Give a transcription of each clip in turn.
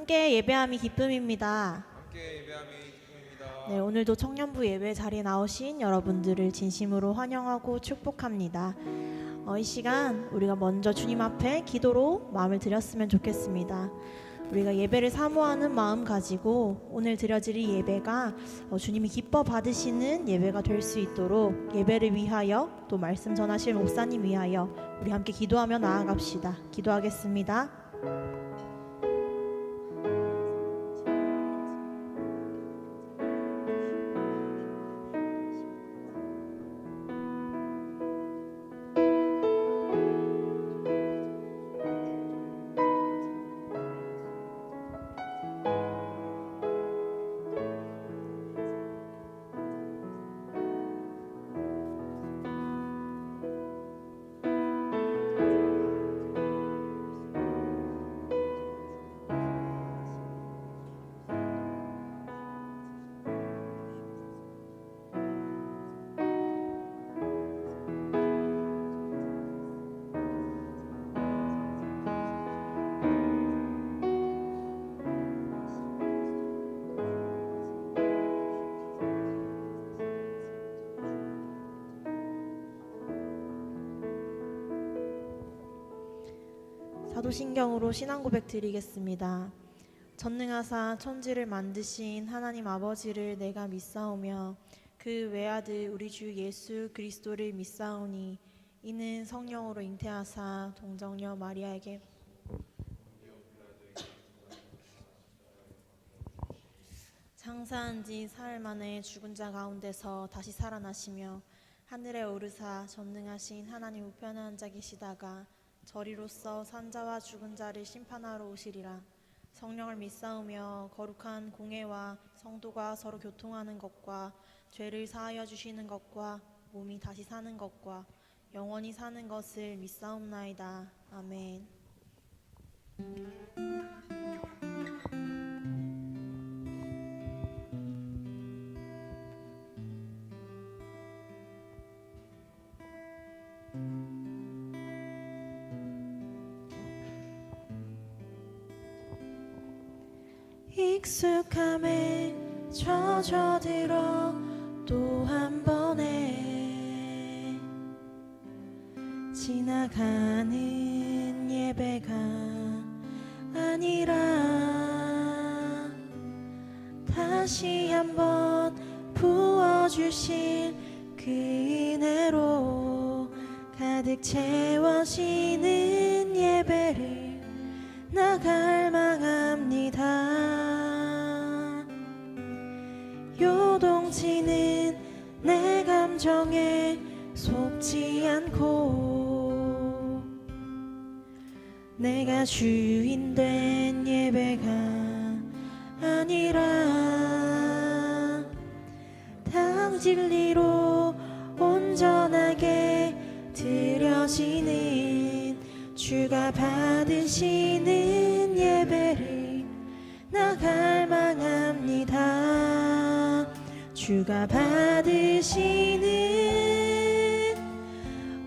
함께 예배함이 기쁨입니다. 함께 예배함이 기쁨입니다. 네, 오늘도 청년부 예배 자리에 나오신 여러분들을 진심으로 환영하고 축복합니다. 이 시간 우리가 먼저 주님 앞에 기도로 마음을 드렸으면 좋겠습니다. 우리가 예배를 사모하는 마음 가지고 오늘 드려질 이 예배가 주님이 기뻐 받으시는 예배가 될 수 있도록 예배를 위하여 또 말씀 전하실 목사님 위하여 우리 함께 기도하며 나아갑시다. 기도하겠습니다. 사도신경으로 신앙고백 드리겠습니다. 전능하사 천지를 만드신 하나님 아버지를 내가 믿사오며 그 외아들 우리 주 예수 그리스도를 믿사오니 이는 성령으로 잉태하사 동정녀 마리아에게 장사한 지 사흘 만에 죽은 자 가운데서 다시 살아나시며 하늘에 오르사 전능하신 하나님 우편에 앉아 계시다가 저리로서 산자와 죽은 자를 심판하러 오시리라. 성령을 믿사오며 거룩한 공회와 성도가 서로 교통하는 것과 죄를 사하여 주시는 것과 몸이 다시 사는 것과 영원히 사는 것을 믿사옵나이다. 아멘. 익숙함에 젖어들어 또 한 번에 지나가는 예배가 아니라 다시 한번 부어주실 그 은혜로 가득 채워지는 예배를 나갈망합니다. 요동치는 내 감정에 속지 않고 내가 주인 된 예배가 아니라 당 진리로 온전하게 드려지는 주가 받으시는 예배를 나갈망합니다. 주가 받으시는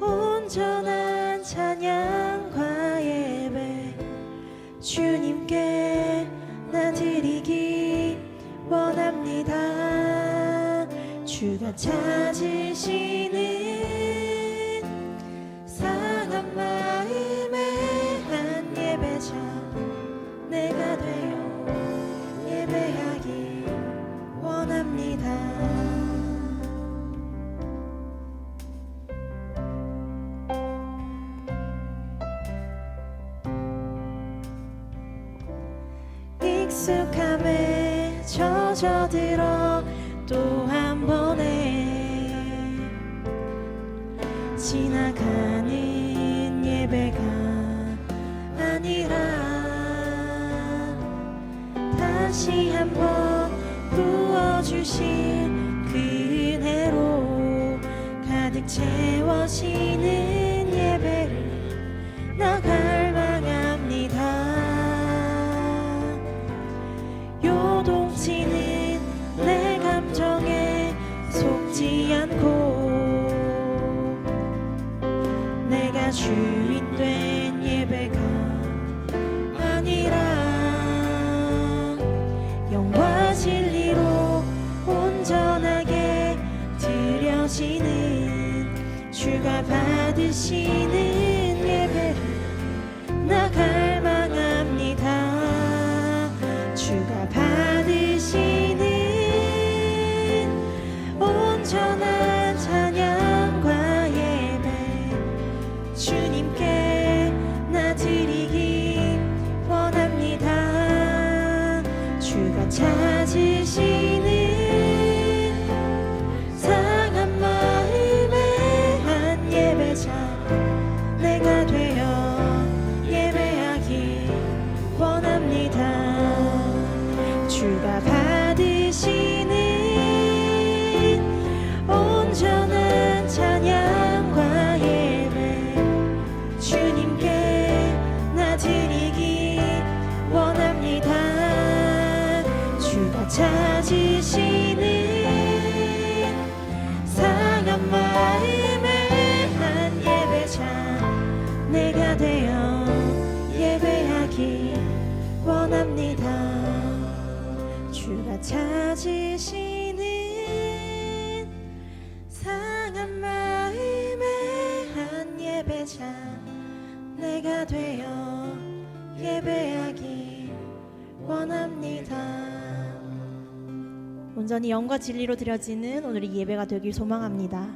온전한 찬양과 예배 주님께 나 드리기 원합니다. 주가 찾으시는 상한 마음의 한 예배자 내가 되어 예배하기 원합니다. 익숙함에 젖어들어 또 한 번에 지나가는 예배가 아니라 다시 한번 부어주실 그 은혜로 가득 채워지는 예배를 나갈망합니다. 요동치는 내 감정에 속지 않고 내가 주인 된 예배가 아니라 받으시는 주가 받으시는 예배를 나 갈망합니다. 주가 받으시는 온전한 찬양과 예배 주님께 나 드리기 원합니다. 주가 찾으시는 상한 마음의 한 예배자 내가 되어 예배하기 원합니다. 주가 받으시는 온전한 찬양과 예배 주님께 나 드리기 원합니다. 주가 찾으시는 상한 마음의 한 예배자 내가 되어 예배하기 원합니다. 주가 찾으시는 상한 마음의 한 예배자 내가 되어 예배하기 원합니다. 온전히 영과 진리로 드려지는 오늘의 예배가 되길 소망합니다.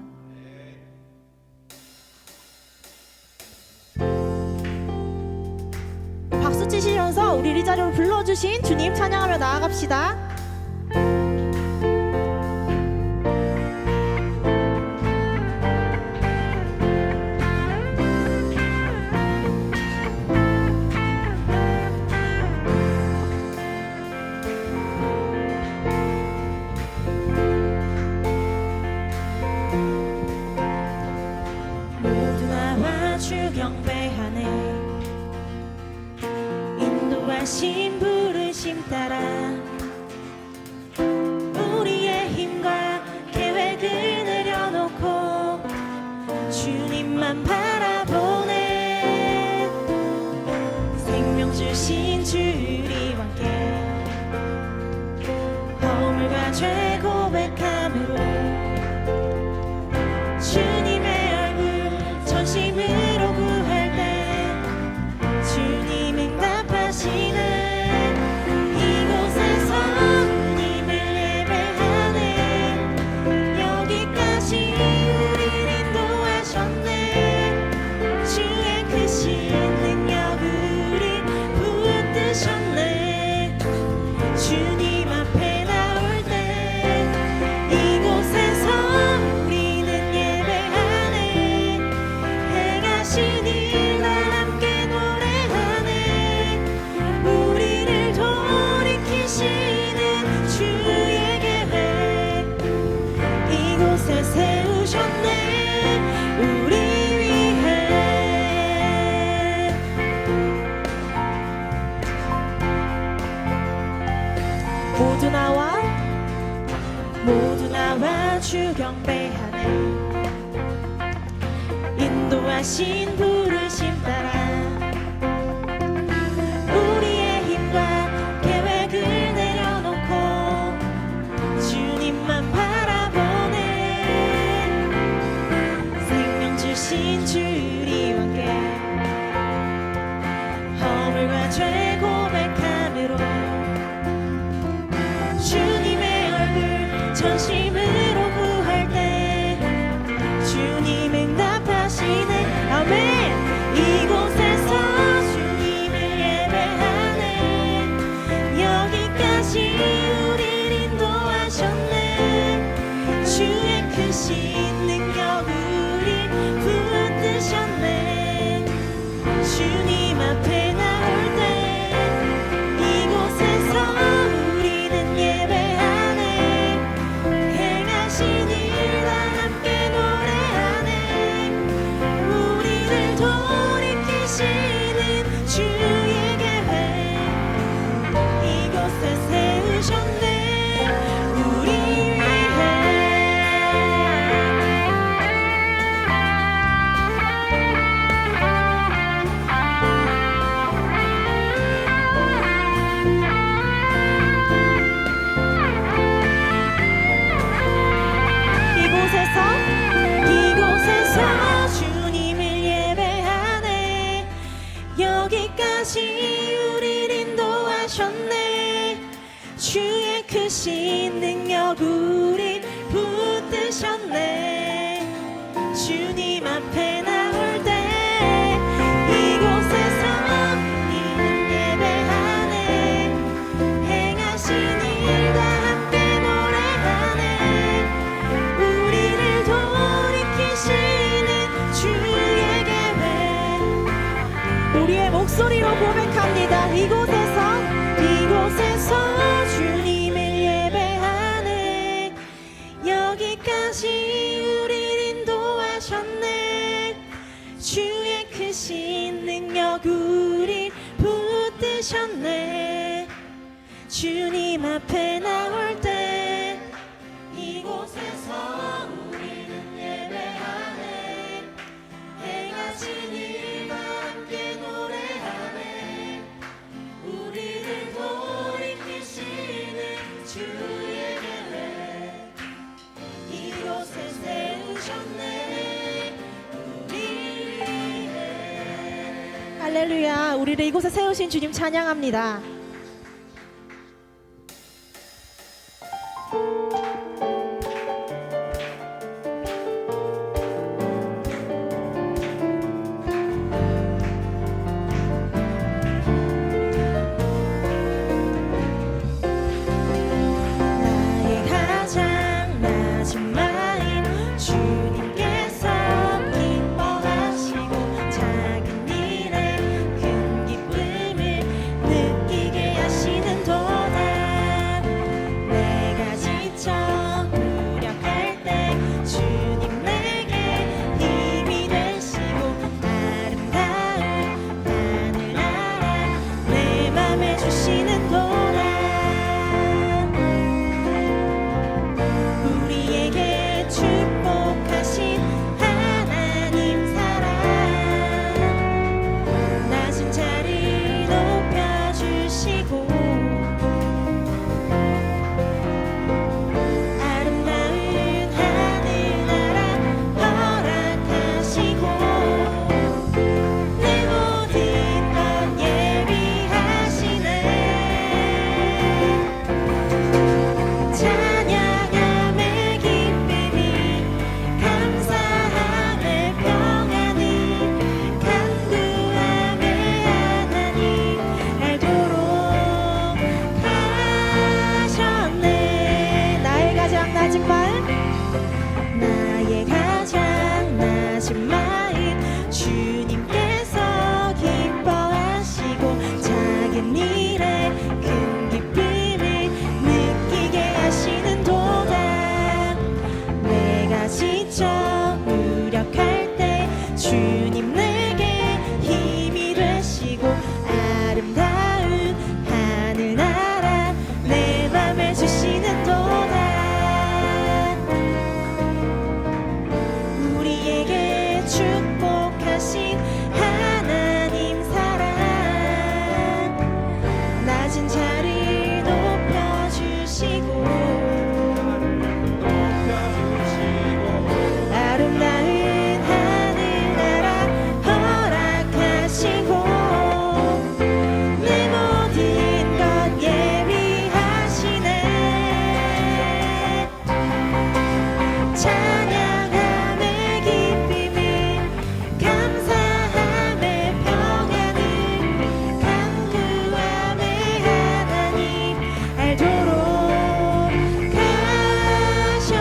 박수 치시면서 우리 이 자리로 불러주신 주님 찬양하며 나아갑시다. 모두 나와 주 경배하네. 인도하신 부르심 따라 우리의 힘과 계획을 내려놓고 주님만 바라보네. 생명 주신 주리 함께 허물과 죄 고백함으로 주님의 얼굴 전심으로 구할 때 주님 응답하시네. 이곳에서 주님을 예배하네. 여기까지 우릴 인도하셨네. 주의 크신 능력 우리 붙드셨네. 주님 앞에 나올 때 이곳에서 우리는 예배하네. 행하신 일 다 함께 노래하네. 우리를 돌이키시는 주의 계획 이곳에 세우셨네. 우리 위해 모두 나와 주 경배하네. 인도하신 부르심 따라 우리의 힘과 계획을 내려놓고 주님만 바라보네. 생명 주신 주리 함께 허물과 죄 고백함으로 주님의 얼굴 전심으로 구할 때 주님 응답하시네. 아멘. 이곳에서 주님을 예배하네. 여기까지 우릴 인도하셨네. 주의 크신 능력 우리 붙드셨네. 주님 앞에 나올 때 이곳에서 우리는 예배하네. 행하신 일 다 함께 노래하네. 우리를 돌이키시는 주의 계획 이곳에 세우셨네. 우리 위해 이곳에서 여기까지 우리를 인도하셨네. 주의 크신 능력 우리 붙드셨네. 주님 앞에 나올 때 이곳에서 우리는 예배하네. 행하신 일과 함께 노래하네. 우리를 돌이키시는 주의 계획 우리의 목소리로 고백합니다. 이곳에서 주님을 예배하네. 여기까지 우리를 인도하셨네. 주의 크신 능력 우리 붙드셨네. 주님 앞에 나올 때 이곳에서 우리는 예배하네. 행하신 일과 함께 노래하네. 우리를 돌이키시는 주의 계획 이곳에 세우셨네. 우리를 할렐루야. 우리를 이곳에 세우신 주님 찬양합니다. 나의 가장 낮은 마음 주님께서 기뻐하시고 작은 일에 큰 기쁨을 느끼게 하시는 도다. 내가 지쳐 무력할 때 주님 내게 힘이 되시고 아름다운 하늘나라 내 맘에 주시는 도다. 우리에게 축복하신 하나님 사랑 낮은 자리 높여주시고 아름다운 하늘나라 허락하시고 내 모든 것 예비하시네. 찬양함의 기쁨이 감사함의 평안이 간구함의 하나님 알도록 하셨네. 나의 가장 낮은 마음 나의 가장 낮은 마음 주님께서 기뻐하시고 작은 일에 큰 기쁨을 느끼게 하시는 도다. 내가 지쳐 무력할 때 주님 내게 힘이 되시고 아름다운 하늘나라 내 맘에 주시는 도다. 우리에게 축복하신 하나님 사랑 낮은 자리 높여주시고 아름다운 하늘나라 허락하시고 내 모든 것 예비하시네. 찬양함의 기쁨이 감사함의 평안을 간구함의 하나님 알도록 하셨.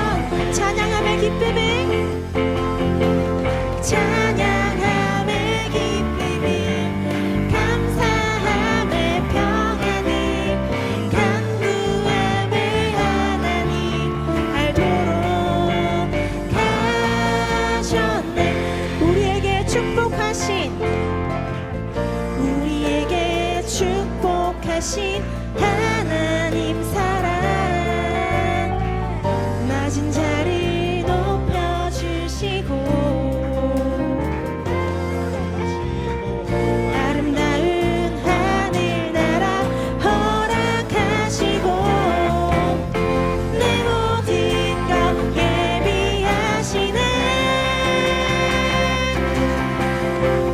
찬양함의 기쁨이 찬양함의 기쁨이 감사함의 평안을 간구함의 하나님 알도록 하셨네. 우리에게 축복하신 하나님 사랑 낮은 자리 높여주시고 아름다운 하늘나라 허락하시고 내 모든 것 예비하시네.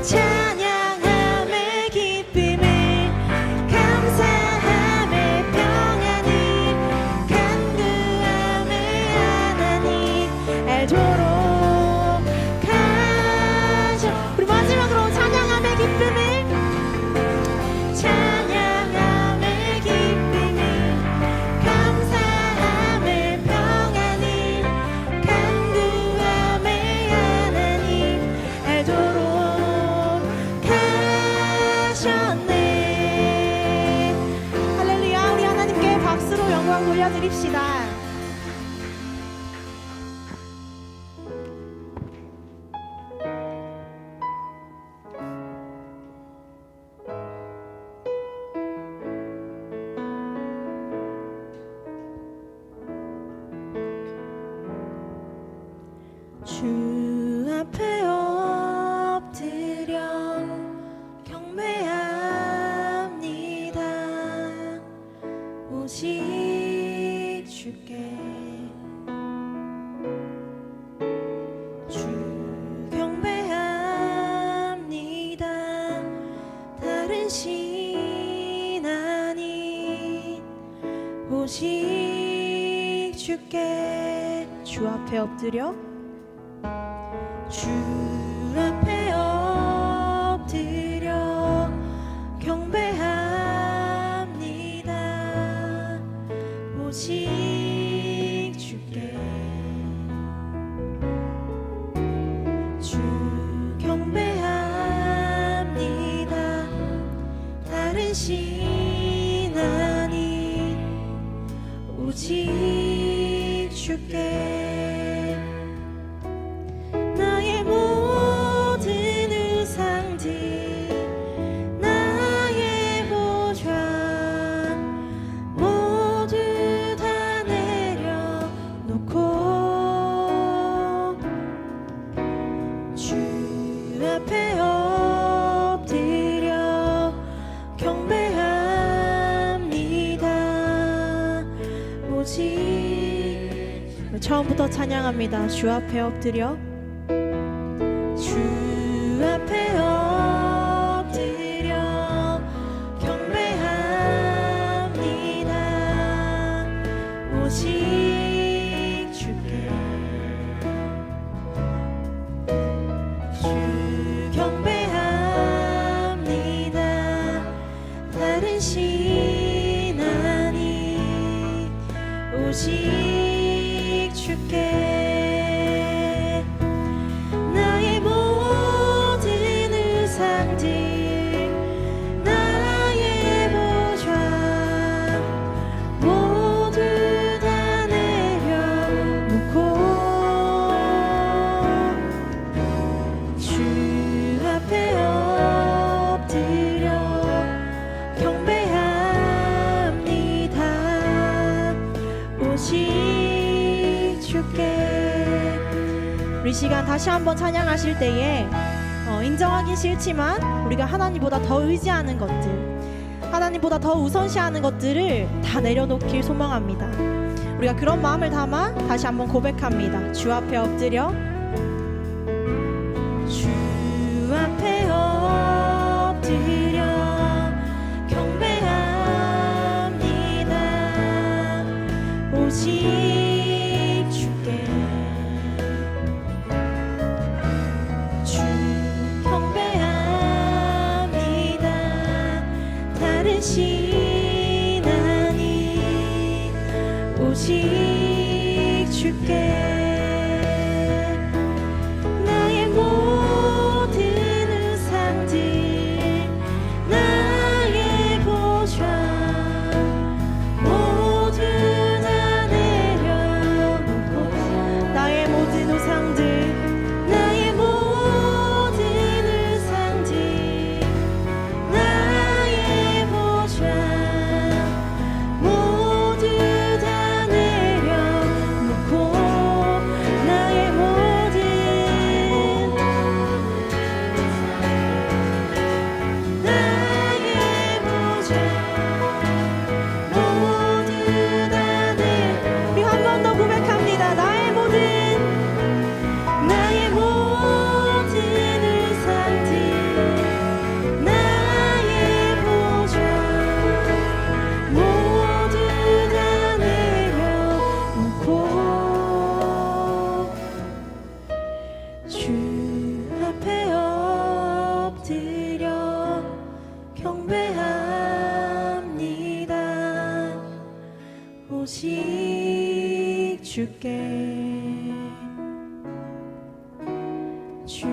찬양함의 기쁨을 알도록 하셔. 우리 마지막으로 찬양함의 기쁨을 감사함을 평안을 간구함의 하나님 알도록 하셨네. 할렐루야. 우리 하나님께 박수로 영광 돌려드립시다. 주 앞에 엎드려 경배합니다. 오직 주께 주 경배합니다. 다른 신 아닌 오직 주께 주 앞에 엎드려 주 앞에 엎드려 경배합니다. 오직 주께 주 경배합니다. 다른 신 아닌 오직 주께 처음부터 찬양합니다. 주 앞에 엎드려 주 앞에 엎드려 경배합니다. 오직 주께 주 경배합니다. 다른 신 아닌 오직 주께 나의 모든 의상들 나의 보좌 모두 다 내려놓고 주 앞에 엎드려 경배합니다. 오직 우리 시간 다시 한번 찬양하실 때에 인정하기 싫지만 우리가 하나님보다 더 의지하는 것들 하나님보다 더 우선시하는 것들을 다 내려놓길 소망합니다. 우리가 그런 마음을 담아 다시 한번 고백합니다. 주 앞에 엎드려 주 앞에 엎드려 경배합니다. 오직 신 아닌 오직 주께 나의 모든 의상들 나의 보좌 모두 다 내려놓고 나의 모든 우상들 나의 모든 의상들 나의 모두 다 내려놓고 나의 모든 보좌 모두 다 우리 한 번 더 고백합니다. 나의 모든 주께 주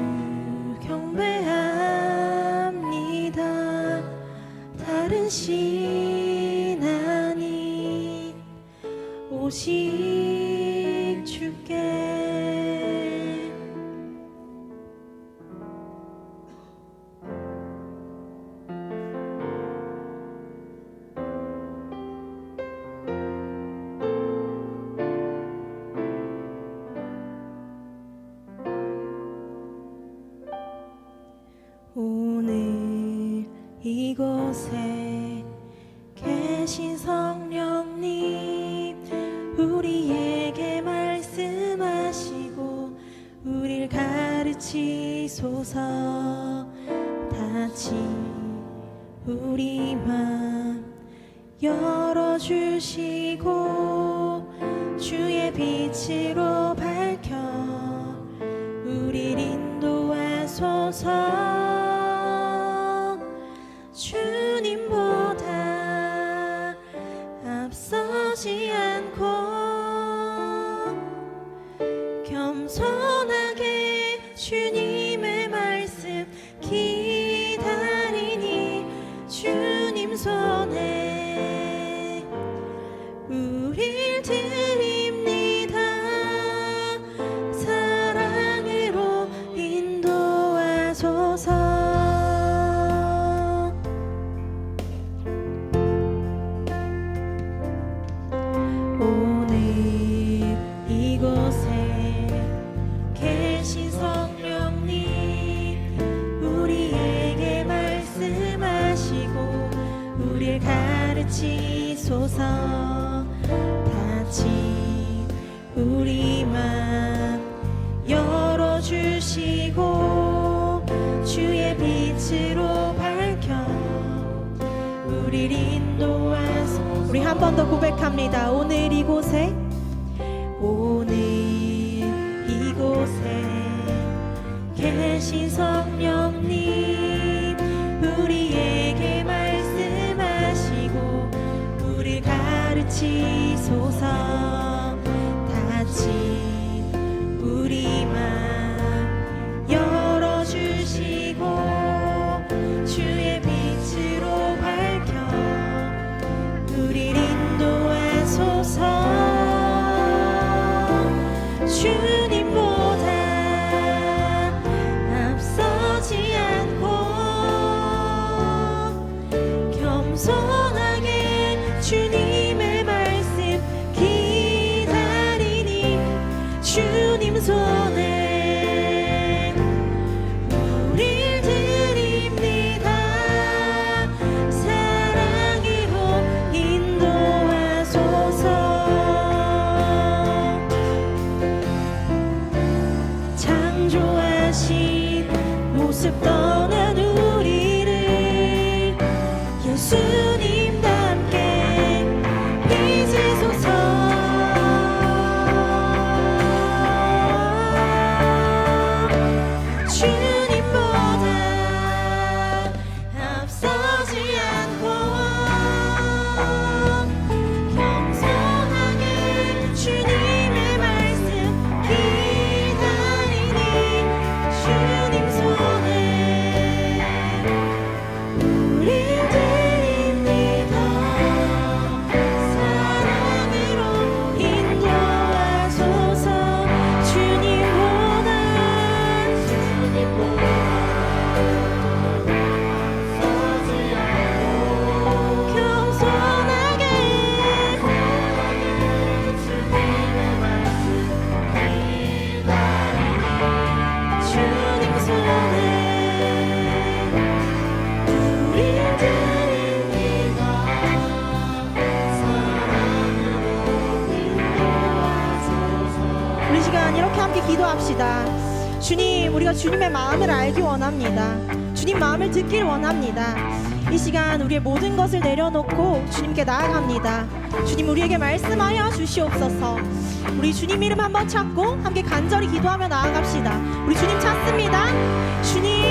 경배합니다. 다른 신 아닌 오직 주께 오늘 이곳에 계신 성령님 우리에게 말씀하시고 우릴 가르치소서. 다시 우리 맘 열어주시고 주의 빛으로 밝혀 우릴 인도하소서. 주님보다 앞서지 않고 겸손하게 주님의 말씀 기다리니 주님 손에 우릴 드립니다. 사랑으로 인도하소서. 가르치소서. 다시 우리 맘 열어주시고 주의 빛으로 밝혀 우릴 인도하소서. 우리 한 번 더 고백합니다. 오늘 이곳에 계신 성령님 우리에게 말씀하시고 우릴 가르치소서. 다시 우리 맘 열어주시고 주의 빛으로 밝혀 우릴 인도하소서. 주님보다 앞서지 않고 겸손하게 주님의 말씀 기다리니 주님 손에 우릴 드립니다. 사랑으로 인도하소서. 창조하신 모습 떠난 우리를 예수님과 함께 빚으소서. 주님보다 앞서지 않고 겸손하게 주님의 말씀 기다리니 주님 손에 우릴 드립니다. 사랑으로 인도하소서. 주님보다 겸손하게 주님 손에 우릴 드립니다. 사랑으로 인도하소서. 우리 시간 이렇게 함께 기도합시다. 주님, 우리가 주님의 마음을 알기 원합니다. 주님 마음을 듣길 원합니다. 이 시간 우리의 모든 것을 내려놓고 주님께 나아갑니다. 주님, 우리에게 말씀하여 주시옵소서. 우리 주님 이름 한번 찾고 함께 간절히 기도하며 나아갑시다. 우리 주님 찾습니다. 주님.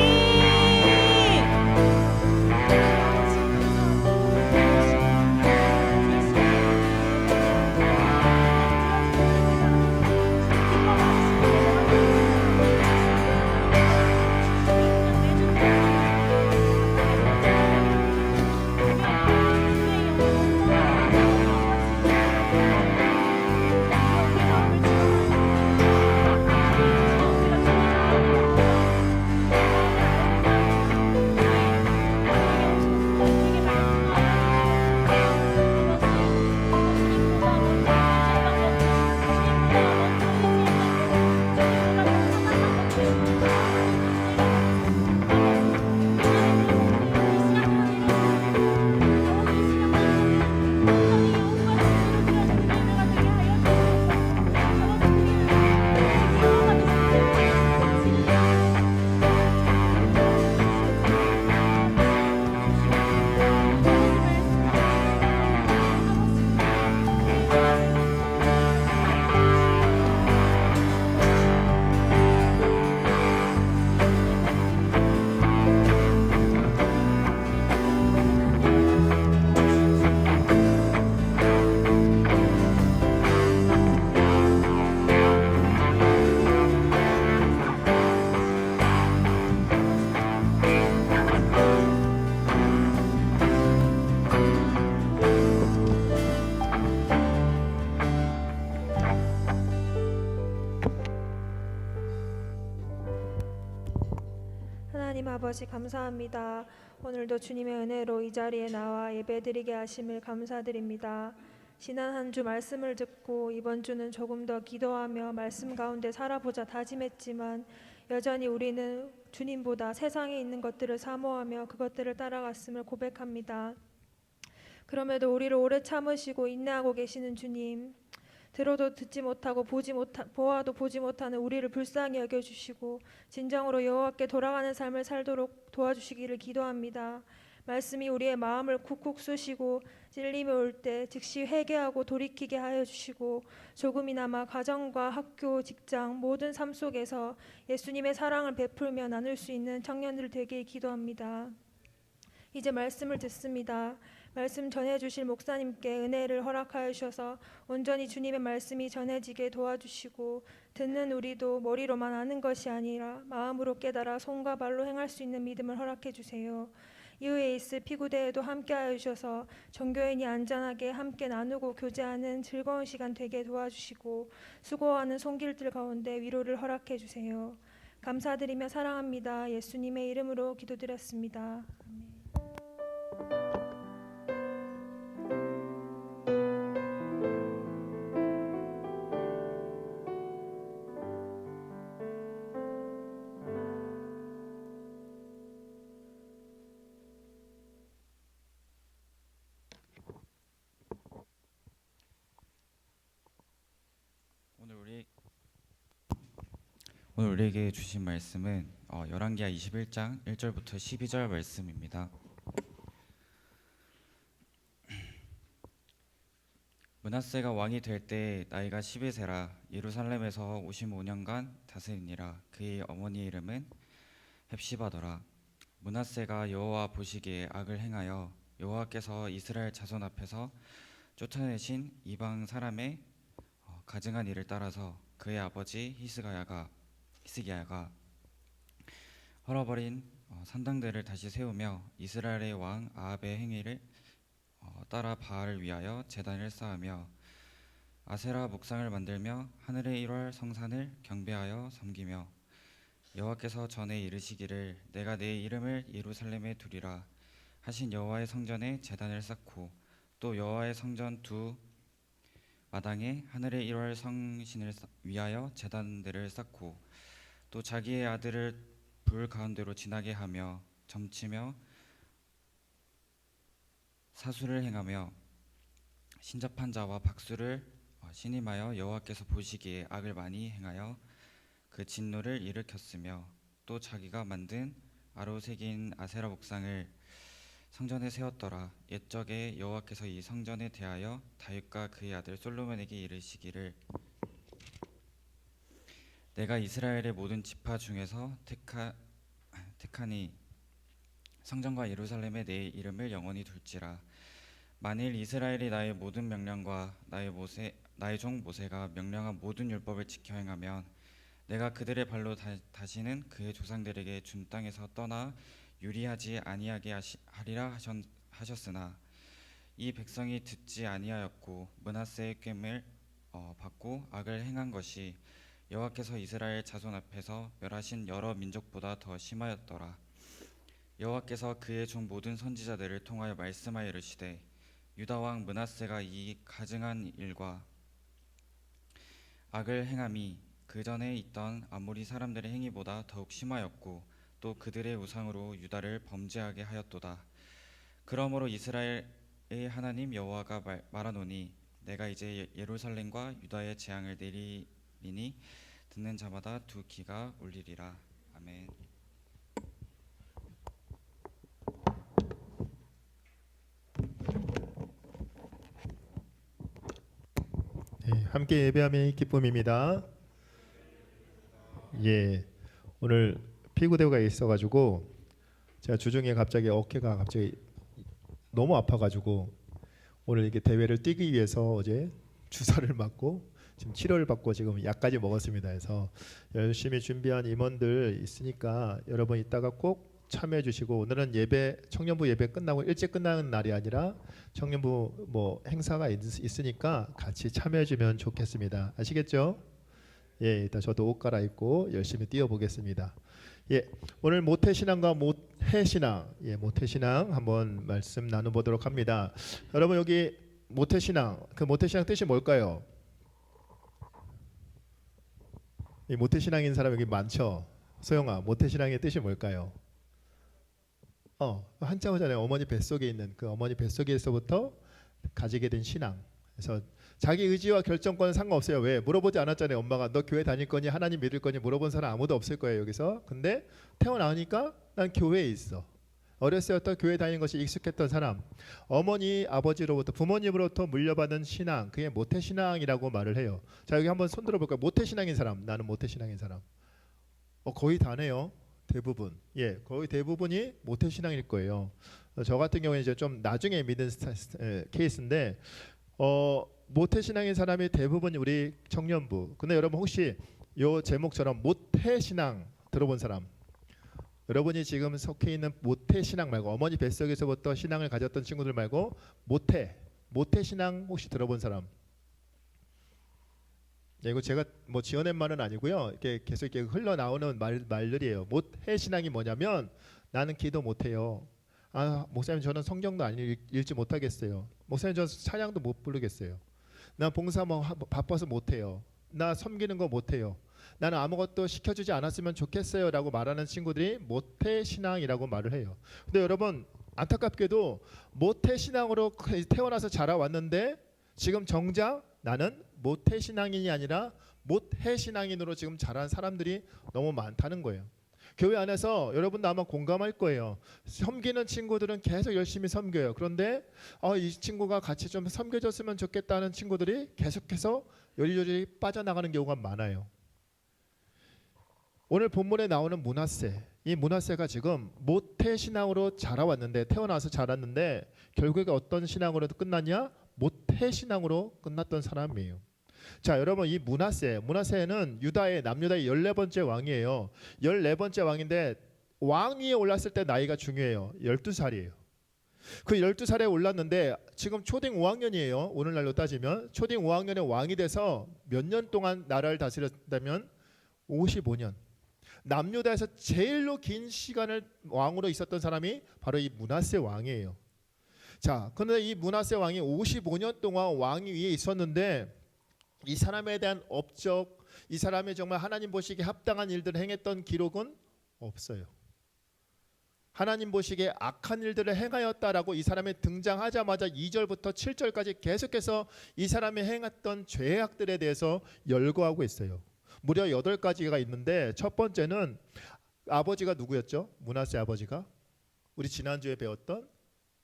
하나님 아버지 감사합니다. 오늘도 주님의 은혜로 이 자리에 나와 예배드리게 하심을 감사드립니다. 지난 한 주 말씀을 듣고 이번 주는 조금 더 기도하며 말씀 가운데 살아보자 다짐했지만 여전히 우리는 주님보다 세상에 있는 것들을 사모하며 그것들을 따라갔음을 고백합니다. 그럼에도 우리를 오래 참으시고 인내하고 계시는 주님, 들어도 듣지 못하고 보아도 보지 못하는 우리를 불쌍히 여겨주시고 진정으로 여호와께 돌아가는 삶을 살도록 도와주시기를 기도합니다. 말씀이 우리의 마음을 쿡쿡 쑤시고 찔림이 올 때 즉시 회개하고 돌이키게 하여 주시고 조금이나마 가정과 학교, 직장 모든 삶 속에서 예수님의 사랑을 베풀며 나눌 수 있는 청년들 되게 기도합니다. 이제 말씀을 듣습니다. 말씀 전해주실 목사님께 은혜를 허락하여 주셔서 온전히 주님의 말씀이 전해지게 도와주시고 듣는 우리도 머리로만 아는 것이 아니라 마음으로 깨달아 손과 발로 행할 수 있는 믿음을 허락해 주세요. 이후에 있을 피구대회도 함께하여 주셔서 종교인이 안전하게 함께 나누고 교제하는 즐거운 시간 되게 도와주시고 수고하는 손길들 가운데 위로를 허락해 주세요. 감사드리며 사랑합니다. 예수님의 이름으로 기도드렸습니다. 오늘 우리에게 주신 말씀은 열왕기하 21장 1절부터 12절 말씀입니다. 므낫세가 왕이 될 때 나이가 12세라 예루살렘에서 55년간 다스리니라. 그의 어머니 이름은 헵시바더라. 므낫세가 여호와 보시기에 악을 행하여 여호와께서 이스라엘 자손 앞에서 쫓아내신 이방 사람의 가증한 일을 따라서 그의 아버지 히스기야가 헐어버린 산당들을 다시 세우며 이스라엘의 왕 아합의 행위를 따라 바알을 위하여 제단을 쌓으며 아세라 목상을 만들며 하늘의 1월 성산을 경배하여 섬기며 여호와께서 전에 이르시기를 내가 내 이름을 예루살렘에 두리라 하신 여호와의 성전에 제단을 쌓고 또 여호와의 성전 두 마당에 하늘의 1월 성신을 위하여 제단들을 쌓고 또 자기의 아들을 불 가운데로 지나게 하며 점치며 사수를 행하며 신접한 자와 박수를 신임하여 여호와께서 보시기에 악을 많이 행하여 그 진노를 일으켰으며 또 자기가 만든 아로새긴 아세라 목상을 성전에 세웠더라. 옛적에 여호와께서 이 성전에 대하여 다윗과 그의 아들 솔로몬에게 이르시기를 내가 이스라엘의 모든 지파 중에서 택하니 성전과 예루살렘에 내 이름을 영원히 둘지라. 만일 이스라엘이 나의 모든 명령과 나의 종 모세가 명령한 모든 율법을 지켜 행하면 내가 그들의 발로 다시는 그의 조상들에게 준 땅에서 떠나 유리하지 아니하게 하리라 하셨으나 이 백성이 듣지 아니하였고 므낫세의 괐을 받고 악을 행한 것이 여호와께서 이스라엘 자손 앞에서 멸하신 여러 민족보다 더 심하였더라. 여호와께서 그의 종 모든 선지자들을 통하여 말씀하여 이르시되 유다 왕 므낫세가 이 가증한 일과 악을 행함이 그 전에 있던 아모리 사람들의 행위보다 더욱 심하였고 또 그들의 우상으로 유다를 범죄하게 하였도다. 그러므로 이스라엘의 하나님 여호와가 말하노니 내가 이제 예루살렘과 유다의 재앙을 내리니 듣는 자마다 두 귀가 울리리라. 아멘. 네, 함께 예배함이 기쁨입니다. 예, 오늘 피구대회가 있어가지고 제가 주중에 갑자기 어깨가 너무 아파가지고 오늘 이렇게 대회를 뛰기 위해서 어제 주사를 맞고 지금 치료를 받고 지금 약까지 먹었습니다. 해서 열심히 준비한 임원들 있으니까 여러분 이따가 꼭 참여해 주시고 오늘은 예배 청년부 예배 끝나고 일찍 끝나는 날이 아니라 청년부 뭐 행사가 있으니까 같이 참여해 주면 좋겠습니다. 아시겠죠? 예, 이따 저도 옷 갈아입고 열심히 뛰어 보겠습니다. 예, 오늘 모태신앙과 모해신앙, 모태신앙 한번 말씀 나눠보도록 합니다. 여러분 여기 모태신앙, 그 모태신앙 뜻이 뭘까요? 이 모태신앙인 사람 여기 많죠? 소영아, 모태신앙의 뜻이 뭘까요? 한자어잖아요. 어머니 뱃속에 있는 그 어머니 뱃속에서부터 가지게 된 신앙. 그래서 자기 의지와 결정권은 상관없어요. 왜? 물어보지 않았잖아요. 엄마가 너 교회 다닐 거니 하나님 믿을 거니 물어본 사람 아무도 없을 거예요 여기서. 근데 태어나니까 난 교회에 있어. 어렸을 때부터 교회 다니는 것이 익숙했던 사람, 어머니 아버지로부터 부모님으로부터 물려받은 신앙, 그게 모태신앙이라고 말을 해요. 자 여기 한번 손 들어볼까요? 모태신앙인 사람, 나는 모태신앙인 사람. 거의 다네요. 대부분. 거의 대부분이 모태신앙일 거예요. 저 같은 경우에 이제 좀 나중에 믿은 케이스인데 모태신앙인 사람이 대부분 우리 청년부. 근데 여러분 혹시 요 제목처럼 모태신앙 들어본 사람? 여러분이 지금 속해 있는 모태신앙 말고 어머니 뱃속에서부터 신앙을 가졌던 친구들 말고 모태신앙 혹시 들어본 사람? 이거 제가 뭐 지어낸 말은 아니고요. 이렇게 계속 이렇게 흘러나오는 말들이에요. 모태신앙이 뭐냐면 나는 기도 못해요. 목사님 저는 성경도 안 읽지 못하겠어요. 목사님 저 찬양도 못 부르겠어요. 나 봉사 뭐 바빠서 못해요. 나 섬기는 거 못해요. 나는 아무것도 시켜주지 않았으면 좋겠어요 라고 말하는 친구들이 모태신앙이라고 말을 해요. 근데 여러분 안타깝게도 모태신앙으로 태어나서 자라왔는데 지금 정작 나는 모태신앙인이 아니라 모해신앙인으로 지금 자란 사람들이 너무 많다는 거예요. 교회 안에서 여러분도 아마 공감할 거예요. 섬기는 친구들은 계속 열심히 섬겨요. 그런데 이 친구가 같이 좀 섬겨줬으면 좋겠다는 친구들이 계속해서 요리조리 빠져나가는 경우가 많아요. 오늘 본문에 나오는 므낫세, 이 므낫세가 지금 모태신앙으로 자라왔는데 태어나서 자랐는데 결국에 어떤 신앙으로 끝났냐? 모태신앙으로 끝났던 사람이에요. 자 여러분 이 므낫세는 유다의 남유다의 14번째 왕이에요. 14번째 왕인데 왕위에 올랐을 때 나이가 중요해요. 12살이에요. 그 12살에 올랐는데 지금 초딩 5학년이에요. 오늘날로 따지면 초딩 5학년에 왕이 돼서 몇 년 동안 나라를 다스렸다면 55년. 남유다에서 제일로 긴 시간을 왕으로 있었던 사람이 바로 이 므낫세 왕이에요. 자, 그런데 이 므낫세 왕이 55년 동안 왕위 위에 있었는데 이 사람에 대한 업적, 이 사람이 정말 하나님 보시기에 합당한 일들을 행했던 기록은 없어요. 하나님 보시기에 악한 일들을 행하였다라고 이 사람이 등장하자마자 2절부터 7절까지 계속해서 이 사람이 행했던 죄악들에 대해서 열거하고 있어요. 무려 8가지가 있는데 첫 번째는 아버지가 누구였죠? 므낫세 아버지가 우리 지난주에 배웠던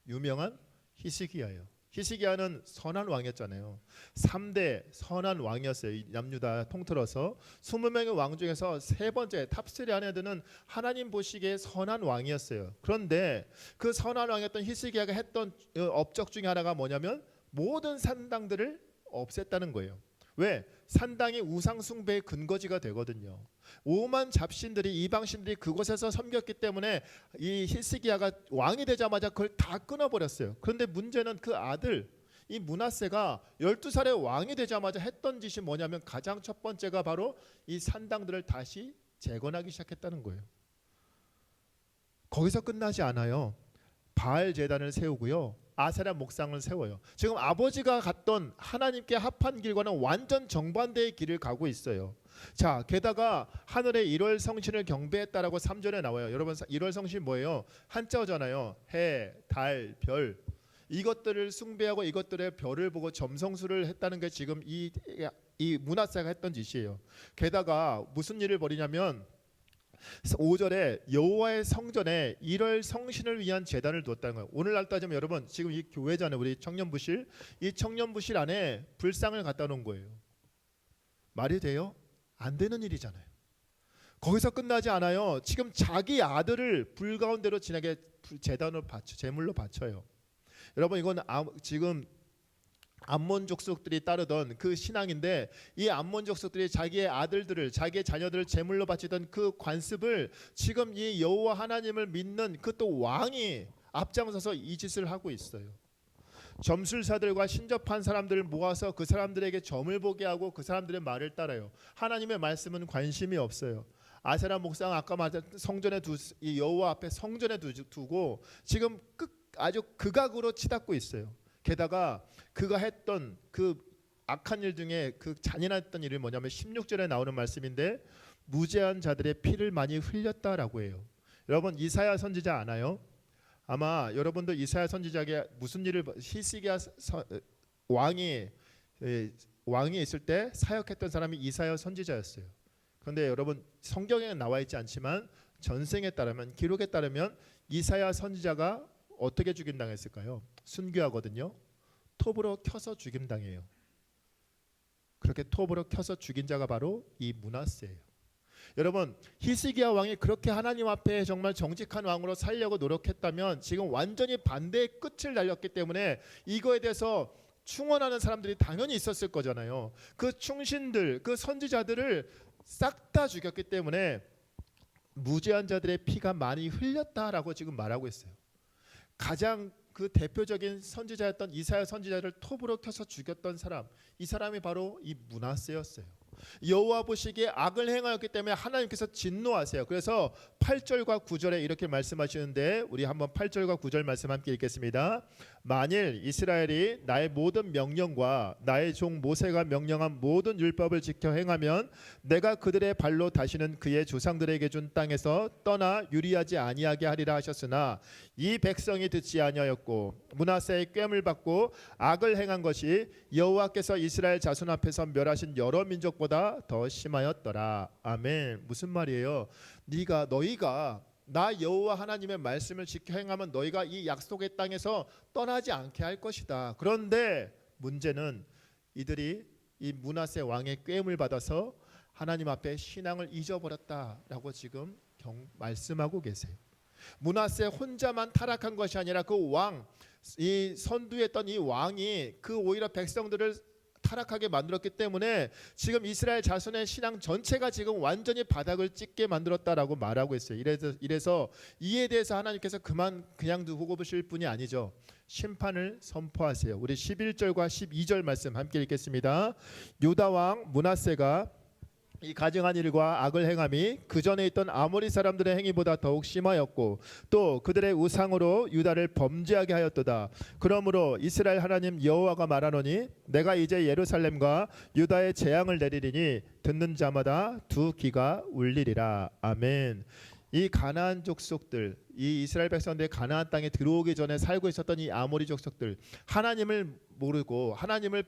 유명한 히스기야예요. 히스기야는 선한 왕이었잖아요. 3대 선한 왕이었어요. 남유다 통틀어서 20명의 왕 중에서 세 번째 탑3 안에 드는 하나님 보시기에 선한 왕이었어요. 그런데 그 선한 왕이었던 히스기야가 했던 업적 중에 하나가 뭐냐면 모든 산당들을 없앴다는 거예요. 왜? 산당이 우상 숭배의 근거지가 되거든요. 오만 잡신들이 이방신들이 그곳에서 섬겼기 때문에 이 히스기야가 왕이 되자마자 그걸 다 끊어버렸어요. 그런데 문제는 그 아들 이 므낫세가 12살에 왕이 되자마자 했던 짓이 뭐냐면 가장 첫 번째가 바로 이 산당들을 다시 재건하기 시작했다는 거예요. 거기서 끝나지 않아요. 바알 제단을 세우고요. 아세라 목상을 세워요. 지금 아버지가 갔던 하나님께 합한 길과는 완전 정반대의 길을 가고 있어요. 자, 게다가 하늘의 1월 성신을 경배했다라고 3절에 나와요. 여러분 1월 성신 뭐예요? 한자어잖아요. 해, 달, 별. 이것들을 숭배하고 이것들의 별을 보고 점성술을 했다는 게 지금 이 므낫세가 했던 짓이에요. 게다가 무슨 일을 벌이냐면 5절에 여호와의 성전에 1월 성신을 위한 제단을 두었다는 거예요. 오늘날 따지면 여러분 지금 이 교회잖아요. 우리 청년부실. 이 청년부실 안에 불상을 갖다 놓은 거예요. 말이 돼요? 안 되는 일이잖아요. 거기서 끝나지 않아요. 지금 자기 아들을 불 가운데로 지나게 제단으로 바쳐, 제물로 바쳐요. 여러분 이건 지금 암몬 족속들이 따르던 그 신앙인데 이 암몬 족속들이 자기의 아들들을 자기의 자녀들을 제물로 바치던 그 관습을 지금 이 여호와 하나님을 믿는 그 또 왕이 앞장서서 이 짓을 하고 있어요. 점술사들과 신접한 사람들을 모아서 그 사람들에게 점을 보게 하고 그 사람들의 말을 따라요. 하나님의 말씀은 관심이 없어요. 아세라 목사가 아까 말한 성전에 이 여호와 앞에 성전에 두고 지금 아주 극악으로 치닫고 있어요. 게다가 그가 했던 그 악한 일 중에 그 잔인했던 일이 뭐냐면 16절에 나오는 말씀인데 무죄한 자들의 피를 많이 흘렸다라고 해요. 여러분 이사야 선지자 아나요? 아마 여러분도 이사야 선지자에게 무슨 일을 히스기야 왕이 있을 때 사역했던 사람이 이사야 선지자였어요. 그런데 여러분 성경에는 나와 있지 않지만 전생에 따르면 기록에 따르면 이사야 선지자가 어떻게 죽임당했을까요? 순교하거든요. 톱으로 켜서 죽임당해요. 그렇게 톱으로 켜서 죽인 자가 바로 이 므낫세예요. 여러분 히스기야 왕이 그렇게 하나님 앞에 정말 정직한 왕으로 살려고 노력했다면 지금 완전히 반대의 끝을 날렸기 때문에 이거에 대해서 충원하는 사람들이 당연히 있었을 거잖아요. 그 충신들, 그 선지자들을 싹 다 죽였기 때문에 무죄한 자들의 피가 많이 흘렸다라고 지금 말하고 있어요. 가장 그 대표적인 선지자였던 이사야 선지자를 톱으로 켜서 죽였던 사람, 이 사람이 바로 이 므낫세였어요. 여호와 보시기에 악을 행하였기 때문에 하나님께서 진노하세요. 그래서 8절과 9절에 이렇게 말씀하시는데 우리 한번 8절과 9절 말씀 함께 읽겠습니다. 만일 이스라엘이 나의 모든 명령과 나의 종 모세가 명령한 모든 율법을 지켜 행하면 내가 그들의 발로 다시는 그의 조상들에게 준 땅에서 떠나 유리하지 아니하게 하리라 하셨으나 이 백성이 듣지 아니하였고 므낫세의 꾀을 받고 악을 행한 것이 여호와께서 이스라엘 자손 앞에서 멸하신 여러 민족보다 더 심하였더라. 아멘. 무슨 말이에요? 너희가 나 여호와 하나님의 말씀을 지켜 행하면 너희가 이 약속의 땅에서 떠나지 않게 할 것이다. 그런데 문제는 이들이 이 므낫세 왕의 꾀을 받아서 하나님 앞에 신앙을 잊어버렸다라고 지금 말씀하고 계세요. 므낫세 혼자만 타락한 것이 아니라 그 왕, 이 선두했던 이 왕이 그 오히려 백성들을 타락하게 만들었기 때문에 지금 이스라엘 자손의 신앙 전체가 지금 완전히 바닥을 찍게 만들었다라고 말하고 있어요. 이래서 이에 대해서 하나님께서 그냥 두고 보실 분이 아니죠. 심판을 선포하세요. 우리 11절과 12절 말씀 함께 읽겠습니다. 유다 왕 므낫세가 이 가증한 일과 악을 행함이 그 전에 있던 아모리 사람들의 행위보다 더욱 심하였고 또 그들의 우상으로 유다를 범죄하게 하였도다. 그러므로 이스라엘 하나님 여호와가 말하노니 내가 이제 예루살렘과 유다의 재앙을 내리리니 듣는 자마다 두 귀가 울리리라. 아멘. 이 가나안 족속들, 이 이스라엘 백성들이 가나안 땅에 들어오기 전에 살고 있었던 이 아모리 족속들, 하나님을 모르고 하나님을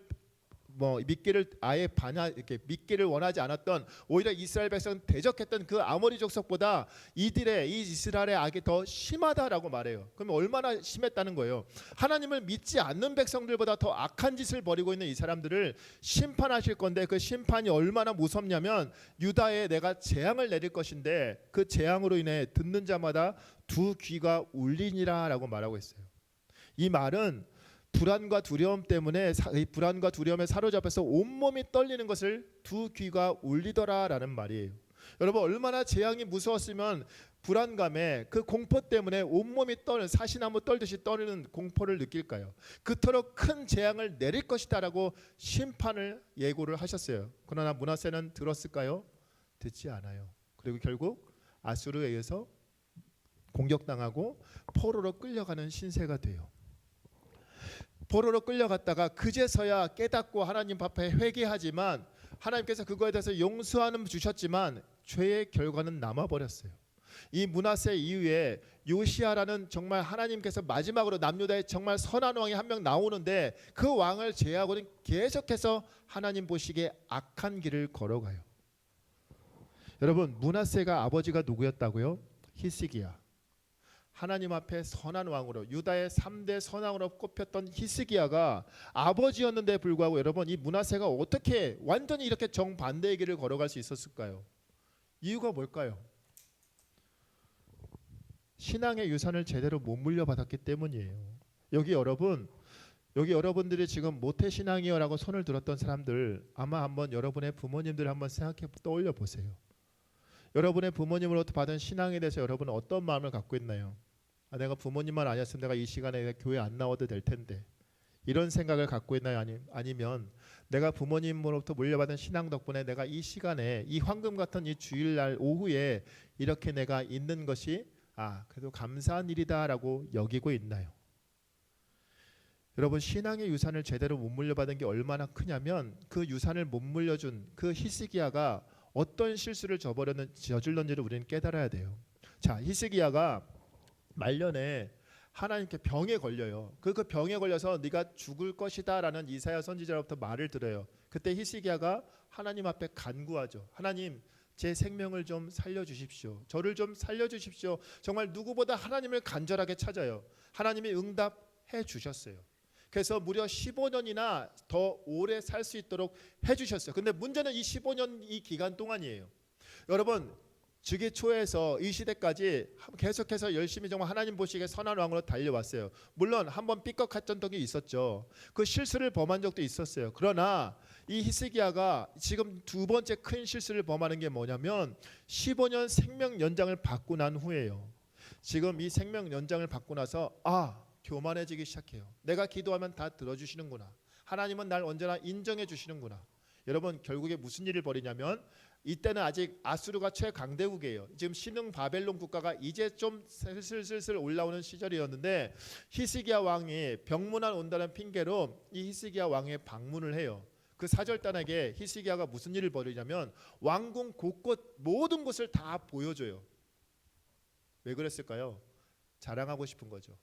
믿기를 아예 이렇게 믿기를 원하지 않았던 오히려 이스라엘 백성 대적했던 그 아모리 족속보다 이 이스라엘의 악이 더 심하다라고 말해요. 그러면 얼마나 심했다는 거예요? 하나님을 믿지 않는 백성들보다 더 악한 짓을 벌이고 있는 이 사람들을 심판하실 건데 그 심판이 얼마나 무섭냐면 유다에 내가 재앙을 내릴 것인데 그 재앙으로 인해 듣는 자마다 두 귀가 울리니라라고 말하고 있어요. 이 말은 불안과 두려움 때문에 이 불안과 두려움에 사로잡혀서 온몸이 떨리는 것을 두 귀가 울리더라라는 말이에요. 여러분 얼마나 재앙이 무서웠으면 불안감에 그 공포 때문에 온몸이 사시나무 떨듯이 떨리는 공포를 느낄까요? 그토록 큰 재앙을 내릴 것이다라고 심판을 예고를 하셨어요. 그러나 므낫세는 들었을까요? 듣지 않아요. 그리고 결국 아수르에 의해서 공격당하고 포로로 끌려가는 신세가 돼요. 포로로 끌려갔다가 그제서야 깨닫고 하나님 앞에 회개하지만 하나님께서 그거에 대해서 용서하는 주셨지만 죄의 결과는 남아버렸어요. 이 므낫세 이후에 요시아라는 정말 하나님께서 마지막으로 남유다에 정말 선한 왕이 한 명 나오는데 그 왕을 제하고는 계속해서 하나님 보시기에 악한 길을 걸어가요. 여러분 므낫세가 아버지가 누구였다고요? 히스기야. 하나님 앞에 선한 왕으로 유다의 3대 선왕으로 꼽혔던 히스기야가 아버지였는데 불구하고 여러분 이 므낫세가 어떻게 완전히 이렇게 정반대의 길을 걸어갈 수 있었을까요? 이유가 뭘까요? 신앙의 유산을 제대로 못 물려받았기 때문이에요. 여기 여러분들이 지금 모태신앙이요라고 손을 들었던 사람들 아마 한번 여러분의 부모님들 한번 생각해 떠올려 보세요. 여러분의 부모님으로부터 받은 신앙에 대해서 여러분은 어떤 마음을 갖고 있나요? 내가 부모님만 아니었으면 내가 이 시간에 교회 안 나와도 될 텐데 이런 생각을 갖고 있나요? 아니면 내가 부모님으로부터 물려받은 신앙 덕분에 내가 이 시간에 이 황금 같은 이 주일날 오후에 이렇게 내가 있는 것이 그래도 감사한 일이다라고 여기고 있나요? 여러분, 신앙의 유산을 제대로 못 물려받은 게 얼마나 크냐면 그 유산을 못 물려준 그 히스기야가 어떤 실수를 저질렀는지를 우리는 깨달아야 돼요. 자, 히스기야가 말년에 하나님께 병에 걸려요. 그 병에 걸려서 네가 죽을 것이다라는 이사야 선지자로부터 말을 들어요. 그때 히스기야가 하나님 앞에 간구하죠. 하나님, 제 생명을 좀 살려주십시오. 저를 좀 살려주십시오. 정말 누구보다 하나님을 간절하게 찾아요. 하나님이 응답해 주셨어요. 그래서 무려 15년이나 더 오래 살 수 있도록 해주셨어요. 근데 문제는 이 15년 이 기간 동안이에요. 여러분, 즉위 초에서 이 시대까지 계속해서 열심히 정말 하나님 보시기에 선한 왕으로 달려왔어요. 물론 한번 삐걱했던 적이 있었죠. 그 실수를 범한 적도 있었어요. 그러나 이 히스기야가 지금 두 번째 큰 실수를 범하는 게 뭐냐면 15년 생명 연장을 받고 난 후에요. 지금 이 생명 연장을 받고 나서 교만해지기 시작해요. 내가 기도하면 다 들어주시는구나. 하나님은 날 언제나 인정해 주시는구나. 여러분, 결국에 무슨 일을 벌이냐면 이때는 아직 아수르가 최강대국이에요. 지금 신흥 바벨론 국가가 이제 좀 슬슬 올라오는 시절이었는데 히스기야 왕이 병문안 온다는 핑계로 이 히스기야 왕의 방문을 해요. 그 사절단에게 히스기야가 무슨 일을 벌이냐면 왕궁 곳곳 모든 곳을 다 보여줘요. 왜 그랬을까요? 자랑하고 싶은 거죠.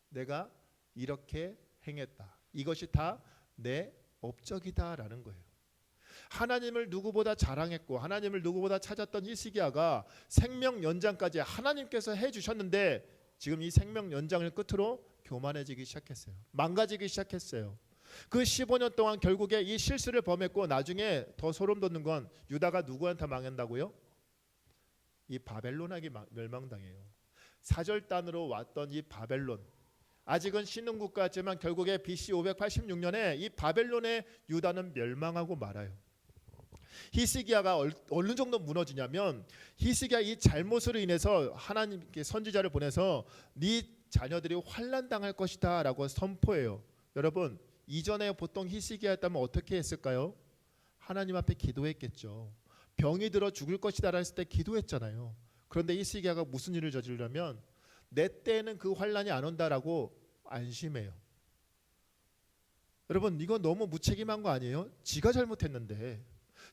내가 이렇게 행했다. 이것이 다 내 업적이다라는 거예요. 하나님을 누구보다 자랑했고 하나님을 누구보다 찾았던 히스기야가 생명 연장까지 하나님께서 해주셨는데 지금 이 생명 연장을 끝으로 교만해지기 시작했어요. 망가지기 시작했어요. 그 15년 동안 결국에 이 실수를 범했고 나중에 더 소름 돋는 건 유다가 누구한테 망한다고요? 이 바벨론에게 멸망당해요. 사절단으로 왔던 이 바벨론, 아직은 신흥 국가였지만 결국에 BC 586년에 이 바벨론의 유다는 멸망하고 말아요. 히스기야가 어느 정도 무너지냐면 히스기야 이 잘못으로 인해서 하나님께 선지자를 보내서 네 자녀들이 환난 당할 것이다라고 선포해요. 여러분, 이전에 보통 히스기야였다면 어떻게 했을까요? 하나님 앞에 기도했겠죠. 병이 들어 죽을 것이다라 했을 때 기도했잖아요. 그런데 히스기야가 무슨 일을 저지르냐면 내 때에는 그 환난이 안 온다라고 안심해요. 여러분, 이건 너무 무책임한 거 아니에요? 지가 잘못했는데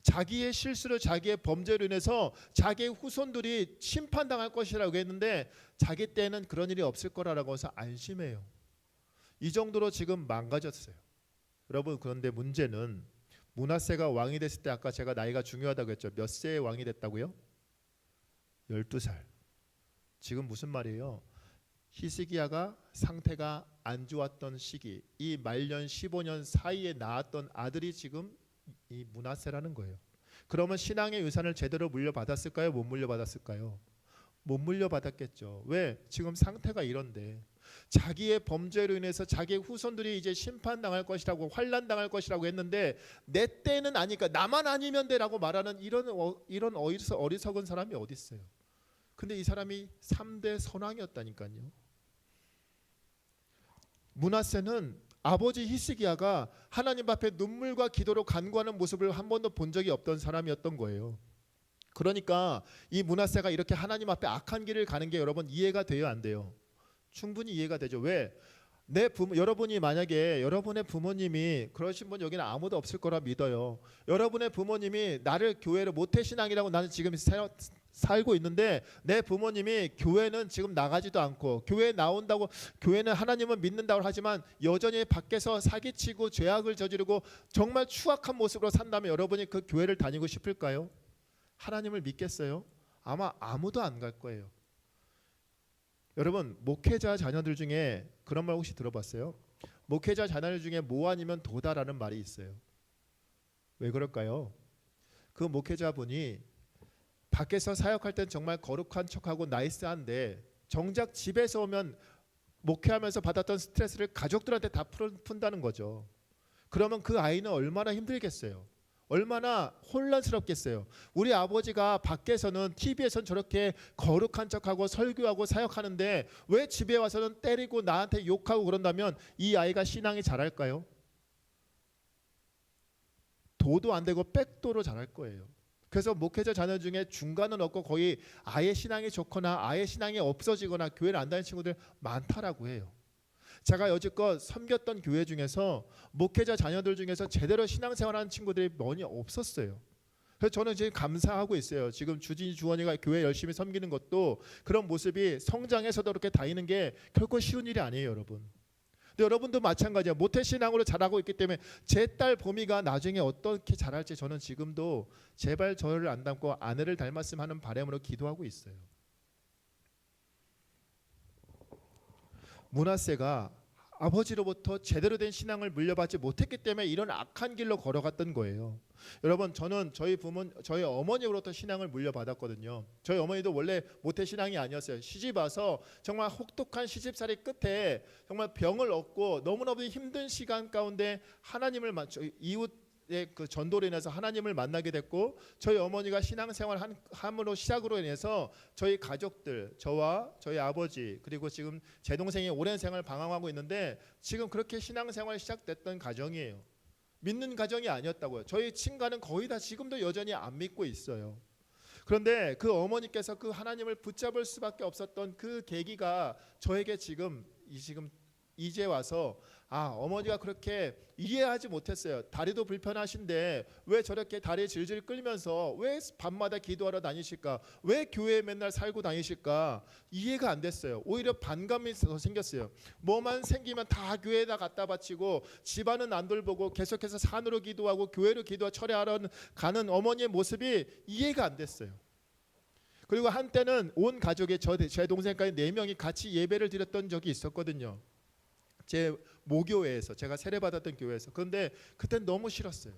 자기의 실수로 자기의 범죄로 인해서 자기의 후손들이 심판당할 것이라고 했는데 자기 때에는 그런 일이 없을 거라고 해서 안심해요. 이 정도로 지금 망가졌어요. 여러분, 그런데 문제는 므낫세가 왕이 됐을 때 아까 제가 나이가 중요하다고 했죠. 몇 세에 왕이 됐다고요? 12살. 지금 무슨 말이에요? 히스기야가 상태가 안 좋았던 시기, 이 말년 15년 사이에 낳았던 아들이 지금 이 므낫세라는 거예요. 그러면 신앙의 유산을 제대로 물려받았을까요? 못 물려받았을까요? 못 물려받았겠죠. 왜? 지금 상태가 이런데 자기의 범죄로 인해서 자기의 후손들이 이제 심판당할 것이라고 환난당할 것이라고 했는데 내 때는 아니까 나만 아니면 돼라고 말하는 이런 어리석은 사람이 어디 있어요? 근데 이 사람이 3대 선왕이었다니까요. 므낫세는 아버지 히스기야가 하나님 앞에 눈물과 기도로 간구하는 모습을 한 번도 본 적이 없던 사람이었던 거예요. 그러니까 이 므낫세가 이렇게 하나님 앞에 악한 길을 가는 게 여러분 이해가 돼요, 안 돼요? 충분히 이해가 되죠. 왜? 여러분이 만약에 여러분의 부모님이 그러신 분 여기는 아무도 없을 거라 믿어요. 여러분의 부모님이 나를 교회를 모태신앙이라고 나는 지금 살고 있는데 내 부모님이 교회는 지금 나가지도 않고 교회 나온다고 교회는 하나님은 믿는다고 하지만 여전히 밖에서 사기치고 죄악을 저지르고 정말 추악한 모습으로 산다면 여러분이 그 교회를 다니고 싶을까요? 하나님을 믿겠어요? 아마 아무도 안 갈 거예요. 여러분, 목회자 자녀들 중에 그런 말 혹시 들어봤어요? 목회자 자녀들 중에 뭐 아니면 도다라는 말이 있어요. 왜 그럴까요? 그 목회자분이 밖에서 사역할 땐 정말 거룩한 척하고 나이스한데 정작 집에서 오면 목회하면서 받았던 스트레스를 가족들한테 다 푼다는 거죠. 그러면 그 아이는 얼마나 힘들겠어요. 얼마나 혼란스럽겠어요. 우리 아버지가 밖에서는 TV에서는 저렇게 거룩한 척하고 설교하고 사역하는데 왜 집에 와서는 때리고 나한테 욕하고 그런다면 이 아이가 신앙이 잘할까요? 도도 안 되고 백도로 잘할 거예요. 그래서 목회자 자녀 중에 중간은 없고 거의 아예 신앙이 좋거나 아예 신앙이 없어지거나 교회를 안 다니는 친구들 많다라고 해요. 제가 여지껏 섬겼던 교회 중에서 목회자 자녀들 중에서 제대로 신앙생활하는 친구들이 많이 없었어요. 그래서 저는 지금 감사하고 있어요. 지금 주진이 주원이가 교회 열심히 섬기는 것도 그런 모습이 성장해서도 그렇게 다니는 게 결코 쉬운 일이 아니에요, 여러분. 근데 여러분도 마찬가지예요. 모태신앙으로 자라고 있기 때문에 제 딸 보미가 나중에 어떻게 자랄지 저는 지금도 제발 저를 안 닮고 아내를 닮았으면 하는 바람으로 기도하고 있어요. 므낫세가 아버지로부터 제대로 된 신앙을 물려받지 못했기 때문에 이런 악한 길로 걸어갔던 거예요. 여러분, 저는 저희 어머니로부터 신앙을 물려받았거든요. 저희 어머니도 원래 모태 신앙이 아니었어요. 시집 와서 정말 혹독한 시집살이 끝에 정말 병을 얻고 너무너무 힘든 시간 가운데 하나님을 이웃의 그 전도로 인해서 하나님을 만나게 됐고, 저희 어머니가 신앙생활 함으로 시작으로 인해서 저희 가족들, 저와 저희 아버지, 그리고 지금 제 동생이 오랜 생활 방황하고 있는데 지금 그렇게 신앙생활이 시작됐던 가정이에요. 믿는 가정이 아니었다고요. 저희 친가는 거의 다 지금도 여전히 안 믿고 있어요. 그런데 그 어머니께서 그 하나님을 붙잡을 수밖에 없었던 그 계기가 저에게 지금 이제 와서 어머니가 그렇게 이해하지 못했어요. 다리도 불편하신데 왜 저렇게 다리 질질 끌면서 왜 밤마다 기도하러 다니실까? 왜 교회에 맨날 살고 다니실까? 이해가 안 됐어요. 오히려 반감이 더 생겼어요. 뭐만 생기면 다 교회에다 갖다 바치고 집안은 안 돌보고 계속해서 산으로 기도하고 교회로 기도와 철회하러 가는 어머니의 모습이 이해가 안 됐어요. 그리고 한때는 온 가족이 제 동생까지 4명이 같이 예배를 드렸던 적이 있었거든요. 제 모교회에서, 제가 세례받았던 교회에서. 그런데 그때는 너무 싫었어요.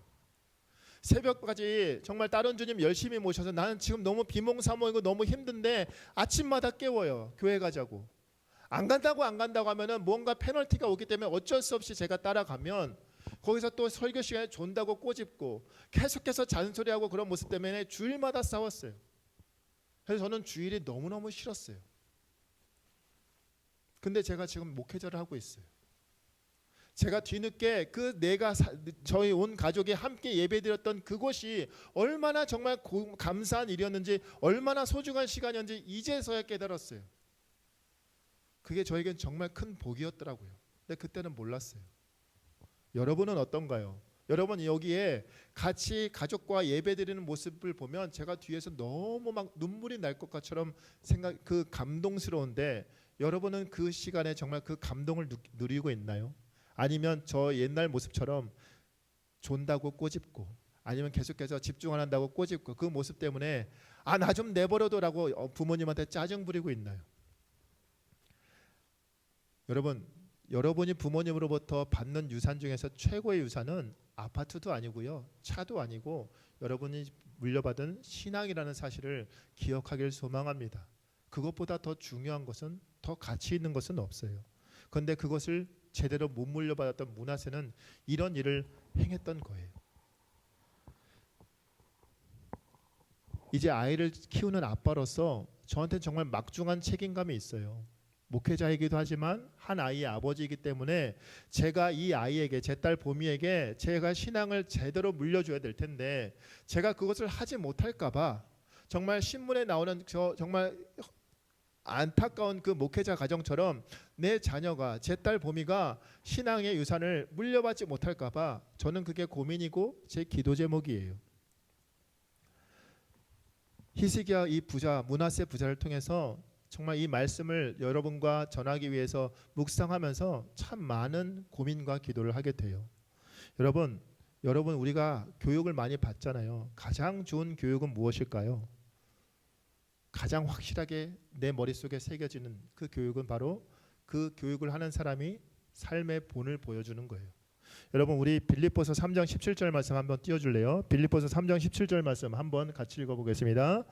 새벽까지 정말 다른 주님 열심히 모셔서 나는 지금 너무 비몽사몽이고 너무 힘든데 아침마다 깨워요. 교회 가자고. 안 간다고 하면은 뭔가 페널티가 오기 때문에 어쩔 수 없이 제가 따라가면 거기서 또 설교 시간에 존다고 꼬집고 계속해서 잔소리하고 그런 모습 때문에 주일마다 싸웠어요. 그래서 저는 주일이 너무너무 싫었어요. 근데 제가 지금 목회자를 하고 있어요. 제가 뒤늦게 저희 온 가족이 함께 예배드렸던 그곳이 얼마나 정말 감사한 일이었는지, 얼마나 소중한 시간이었는지 이제서야 깨달았어요. 그게 저에겐 정말 큰 복이었더라고요. 근데 그때는 몰랐어요. 여러분은 어떤가요? 여러분 여기에 같이 가족과 예배드리는 모습을 보면 제가 뒤에서 너무 막 눈물이 날 것처럼 감동스러운데, 여러분은 그 시간에 정말 그 감동을 누리고 있나요? 아니면 저 옛날 모습처럼 존다고 꼬집고, 아니면 계속해서 집중 안 한다고 꼬집고, 그 모습 때문에 나 좀 내버려둬라고 부모님한테 짜증 부리고 있나요? 여러분이 부모님으로부터 받는 유산 중에서 최고의 유산은 아파트도 아니고요, 차도 아니고 여러분이 물려받은 신앙이라는 사실을 기억하길 소망합니다. 그것보다 더 중요한 것은, 더 가치 있는 것은 없어요. 그런데 그것을 제대로 못 물려받았던 므낫세는 이런 일을 행했던 거예요. 이제 아이를 키우는 아빠로서 저한테는 정말 막중한 책임감이 있어요. 목회자이기도 하지만 한 아이의 아버지이기 때문에 제가 이 아이에게, 제 딸 보미에게 제가 신앙을 제대로 물려줘야 될 텐데, 제가 그것을 하지 못할까 봐 정말 신문에 나오는 정말 안타까운 그 목회자 가정처럼 내 자녀가, 제 딸 보미가 신앙의 유산을 물려받지 못할까 봐 저는 그게 고민이고 제 기도 제목이에요. 히스기야 이 부자, 므낫세 부자를 통해서 정말 이 말씀을 여러분과 전하기 위해서 묵상하면서 참 많은 고민과 기도를 하게 돼요. 여러분 우리가 교육을 많이 받잖아요. 가장 좋은 교육은 무엇일까요? 가장 확실하게 내 머릿속에 새겨지는 그 교육은 바로 그 교육을 하는 사람이 삶의 본을 보여주는 거예요. 여러분, 우리 빌립보서 3장 17절 말씀 한번 띄워줄래요? 빌립보서 3장 17절 말씀 한번 같이 읽어보겠습니다.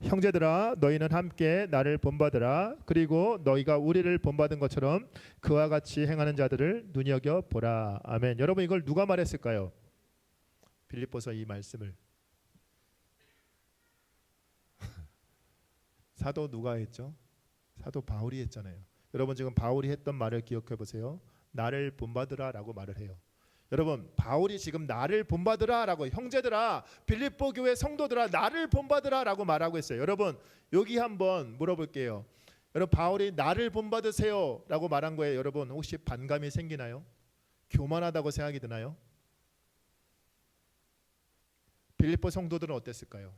형제들아, 너희는 함께 나를 본받으라. 그리고 너희가 우리를 본받은 것처럼 그와 같이 행하는 자들을 눈여겨보라. 아멘. 여러분, 이걸 누가 말했을까요? 빌립보서 이 말씀을 사도 누가 했죠? 사도 바울이 했잖아요. 여러분 지금 바울이 했던 말을 기억해 보세요. 나를 본받으라라고 말을 해요. 여러분 바울이 지금 나를 본받으라라고, 형제들아, 빌립보 교회 성도들아, 나를 본받으라라고 말하고 있어요. 여러분 여기 한번 물어볼게요. 여러분 바울이 나를 본받으세요라고 말한 거에 여러분 혹시 반감이 생기나요? 교만하다고 생각이 드나요? 빌립보 성도들은 어땠을까요?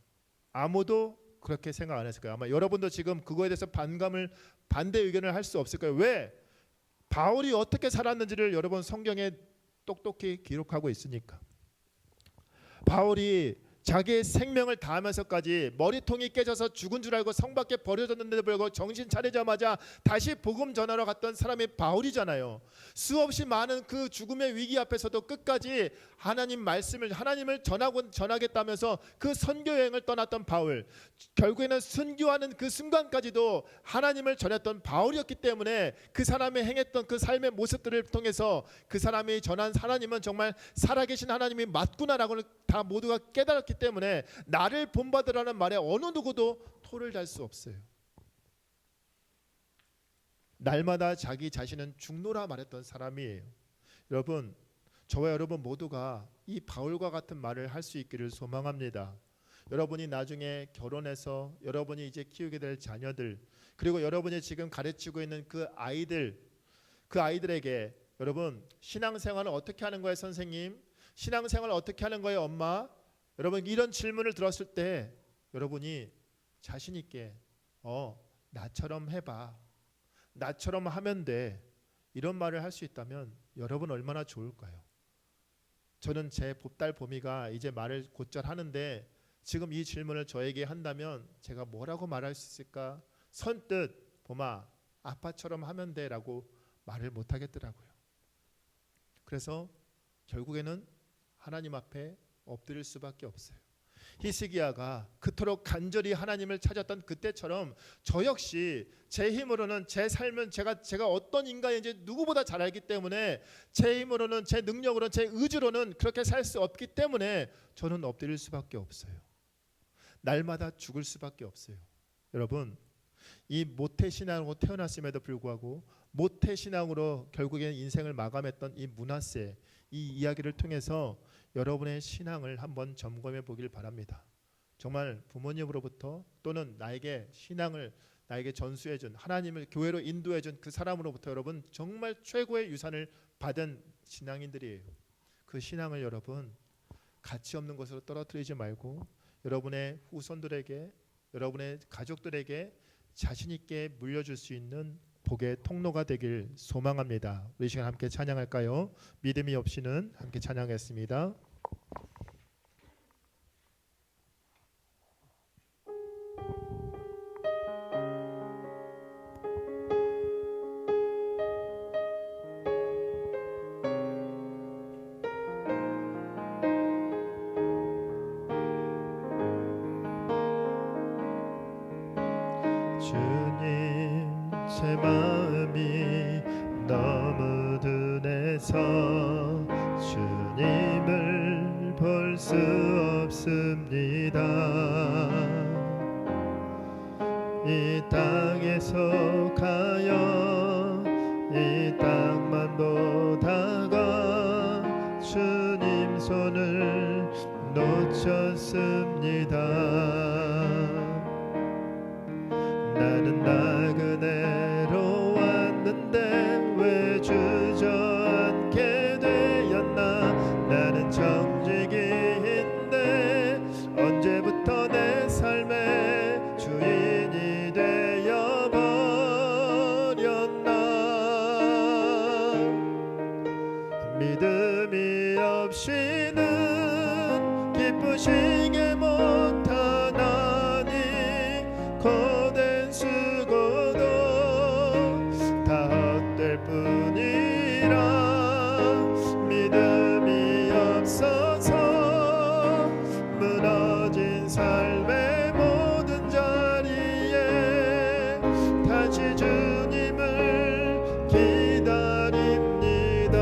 아무도 그렇게 생각 안 했을 거예요. 아마 여러분도 지금 그거에 대해서 반대 의견을 할 수 없을 거예요. 왜? 바울이 어떻게 살았는지를 여러분 성경에 똑똑히 기록하고 있으니까. 바울이 자기의 생명을 다하면서까지 머리통이 깨져서 죽은 줄 알고 성 밖에 버려졌는데도 불구하고 정신 차리자마자 다시 복음 전하러 갔던 사람이 바울이잖아요. 수없이 많은 그 죽음의 위기 앞에서도 끝까지 하나님을 전하겠다면서 그 선교 여행을 떠났던 바울, 결국에는 순교하는 그 순간까지도 하나님을 전했던 바울이었기 때문에 그 사람이 행했던 그 삶의 모습들을 통해서 그 사람이 전한 하나님은 정말 살아계신 하나님이 맞구나라고 다 모두가 깨달았기 때문에 나를 본받으라는 말에 어느 누구도 토를 달 수 없어요. 날마다 자기 자신은 죽노라 말했던 사람이에요. 여러분, 저와 여러분 모두가 이 바울과 같은 말을 할 수 있기를 소망합니다. 여러분이 나중에 결혼해서 여러분이 이제 키우게 될 자녀들, 그리고 여러분이 지금 가르치고 있는 그 아이들에게 여러분 신앙생활을 어떻게 하는 거예요, 선생님? 신앙생활을 어떻게 하는 거예요, 엄마? 여러분 이런 질문을 들었을 때 여러분이 자신 있게 나처럼 해봐, 나처럼 하면 돼, 이런 말을 할 수 있다면 여러분 얼마나 좋을까요? 저는 제 보딸 보미가 이제 말을 곧잘 하는데 지금 이 질문을 저에게 한다면 제가 뭐라고 말할 수 있을까? 선뜻 보마 아빠처럼 하면 돼 라고 말을 못 하겠더라고요. 그래서 결국에는 하나님 앞에 엎드릴 수밖에 없어요. 히스기야가 그토록 간절히 하나님을 찾았던 그때처럼 저 역시 제 힘으로는 제 삶은 제가 어떤 인간인지 누구보다 잘 알기 때문에 제 힘으로는, 제 능력으로는, 제 의지로는 그렇게 살 수 없기 때문에 저는 엎드릴 수밖에 없어요. 날마다 죽을 수밖에 없어요. 여러분, 이 모태신앙으로 태어났음에도 불구하고 모태신앙으로 결국에는 인생을 마감했던 이 므낫세, 이 이야기를 통해서 여러분의 신앙을 한번 점검해 보길 바랍니다. 정말 부모님으로부터 또는 나에게 신앙을 나에게 전수해준, 하나님을 교회로 인도해준 그 사람으로부터 여러분 정말 최고의 유산을 받은 신앙인들이에요. 그 신앙을 여러분 가치 없는 것으로 떨어뜨리지 말고 여러분의 후손들에게, 여러분의 가족들에게 자신 있게 물려줄 수 있는 복의 통로가 되길 소망합니다. 우리 시간 함께 찬양할까요? 믿음이 없이는 함께 찬양했습니다. 주님, 제 마음이 너무 둔해서 주님을 볼 수 없습니다. 이 땅에서 가요 이 땅만 보다가 주님 손을 놓쳤습니다. 나는 나그네로 왔는데 왜 주저앉게 되었나. 나는 정직인데 언제부터 내 삶의 주인이 되어버렸나. 믿음이 없이는 기쁘시게 못하나니 고된 수고도 다 헛될 뿐이라. 믿음이 없어서 무너진 삶의 모든 자리에 다시 주님을 기다립니다.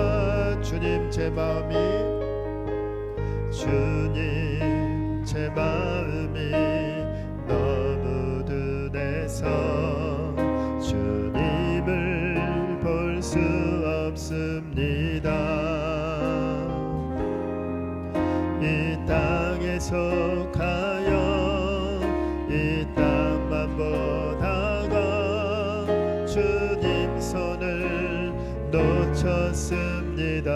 주님, 제 마음이 주님 마음이 너무 둔해서 주님을 볼 수 없습니다. 이 땅에 속하여 이 땅만 보다가 주님 손을 놓쳤습니다.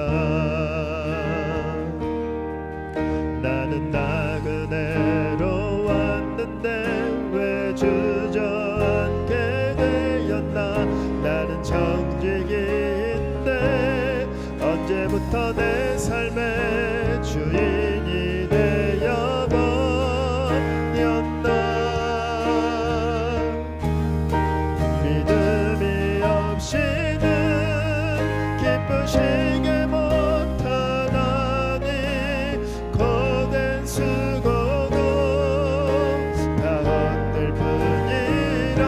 나는 나그네로 왔는데 왜 주저앉게 되었나. 나는 정직인데 언제부터 내 삶의 주인이 되어버렸나. 믿음이 없이는 기쁘시게 못하나니 거된 수고도 다 헛될 뿐이라.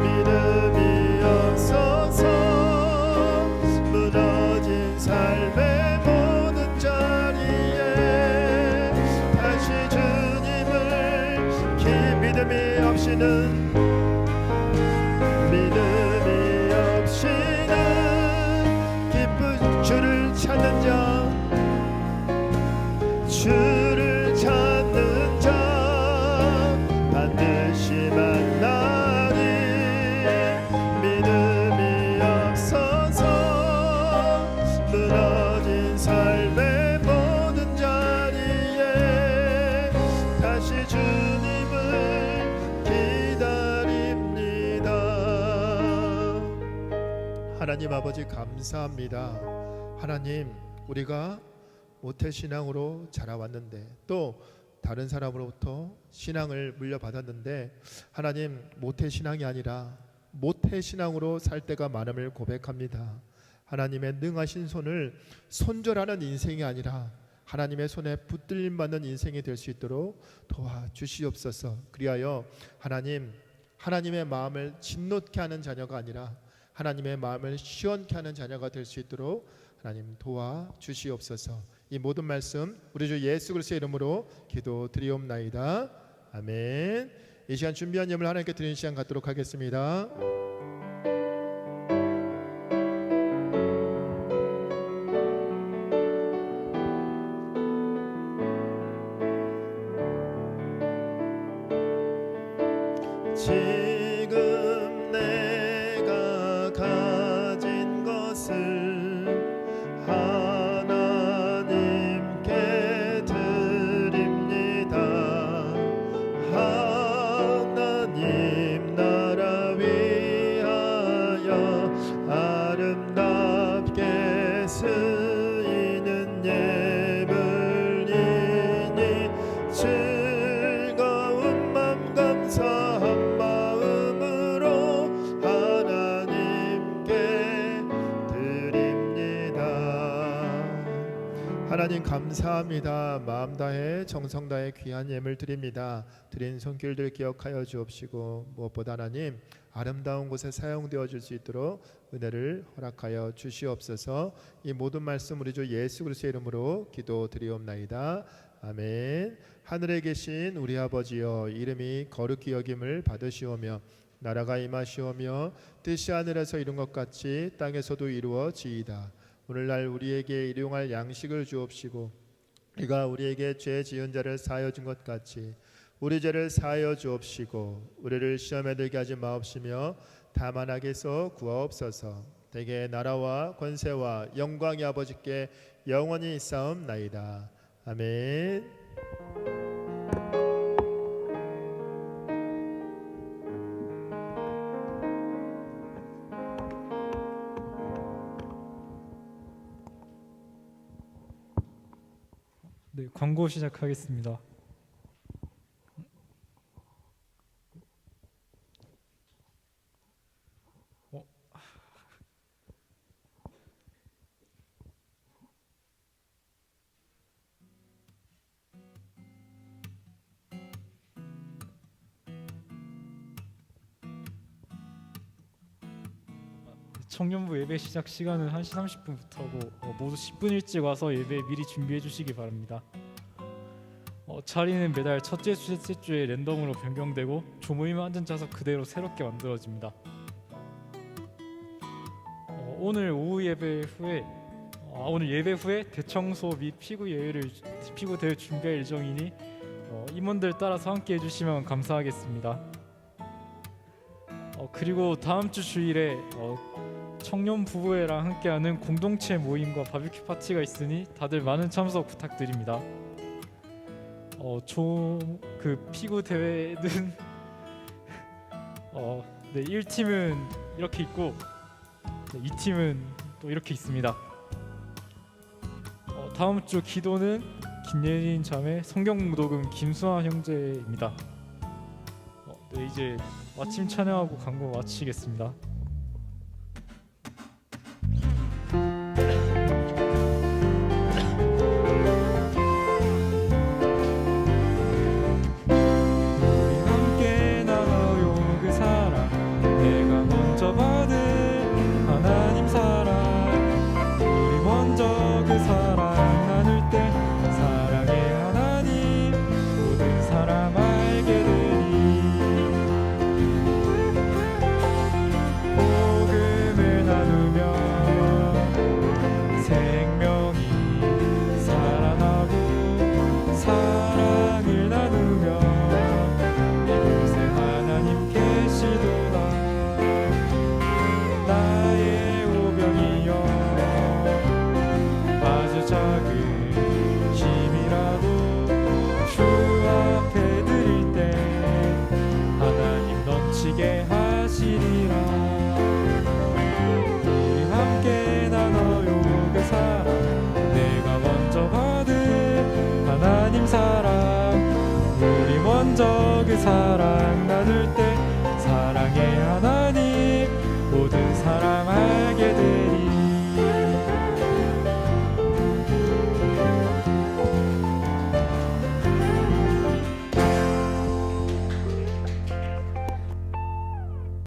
믿음이 없어서 무너진 삶의 모든 자리에 다시 주님을 믿음이 없이는 기쁜 주를 찾는 자, 주를 찾는 자 반드시 만나리. 믿음이 없어서 무너진 삶의 모든 자리에 다시 주님을 기다립니다. 하나님 아버지 감사합니다. 하나님, 우리가 모태신앙으로 자라왔는데 또 다른 사람으로부터 신앙을 물려받았는데 하나님, 모태신앙이 아니라 모태신앙으로 살 때가 많음을 고백합니다. 하나님의 능하신 손을 손절하는 인생이 아니라 하나님의 손에 붙들림 받는 인생이 될 수 있도록 도와주시옵소서. 그리하여 하나님, 하나님의 마음을 진노케 하는 자녀가 아니라 하나님의 마음을 시원케 하는 자녀가 될 수 있도록 하나님 도와주시옵소서. 이 모든 말씀 우리 주 예수 그리스도의 이름으로 기도드리옵나이다. 아멘. 이 시간 준비한 예물 하나님께 드리는 시간 갖도록 하겠습니다. 지금 내가 가진 것을 하나님께 드립니다. 하나님 나라 위하여 아름답게 쓰이는 예물이니 즐거운 맘 감사함 마음으로 하나님께 드립니다. 하나님 감사합니다. 마음 다해 정성 다해 귀한 예물 드립니다. 드린 손길들 기억하여 주옵시고 무엇보다 하나님 아름다운 곳에 사용되어 줄 수 있도록 은혜를 허락하여 주시옵소서. 이 모든 말씀 우리 주 예수 그리스도의 이름으로 기도드리옵나이다. 아멘. 하늘에 계신 우리 아버지여, 이름이 거룩히 여김을 받으시오며 나라가 임하시오며 뜻이 하늘에서 이룬 것 같이 땅에서도 이루어지이다. 오늘날 우리에게 일용할 양식을 주옵시고 우리가 우리에게 죄 지은 자를 사하여 준 것 같이 우리 죄를 사하여 주옵시고 우리를 시험에 들게 하지 마옵시며 다만 악에서 구하옵소서. 대개 나라와 권세와 영광이 아버지께 영원히 있사옵나이다. 아멘. 네, 광고 시작하겠습니다. 청년부 예배 시작 시간은 1시 30분부터고 모두 10분 일찍 와서 예배 미리 준비해 주시기 바랍니다. 자리는 매달 첫째 주, 셋째 주에 랜덤으로 변경되고 조모임은 앉은 좌석 그대로 새롭게 만들어집니다. 오늘 오후 예배 후에 오늘 예배 후에 대청소 및 피구 대회 준비할 예정이니 임원들 따라서 함께 해주시면 감사하겠습니다. 그리고 다음 주 주일에 청년 부부회랑 함께하는 공동체 모임과 바비큐 파티가 있으니 다들 많은 참석 부탁드립니다. 그 피구 대회는 네, 1팀은 이렇게 있고 네, 2팀은 또 이렇게 있습니다. 다음 주 기도는 김예린 자매, 성경무도금 김수아 형제입니다. 네, 이제 마침 찬양하고 광고 마치겠습니다. 우리 함께 나눠요 그 사랑, 내가 먼저 받은 하나님 사랑. 우리 먼저 그 사랑 나눌 때 사랑의 하나님 모든 사람 알게 되리. 복음을 나누며 생명이 살아나고 사랑을 나누며 이곳에 하나님 계시도다. 나의 오병이여 아주 작은 힘이라도 주 앞에 드릴 때 하나님 넘치게 하시리라.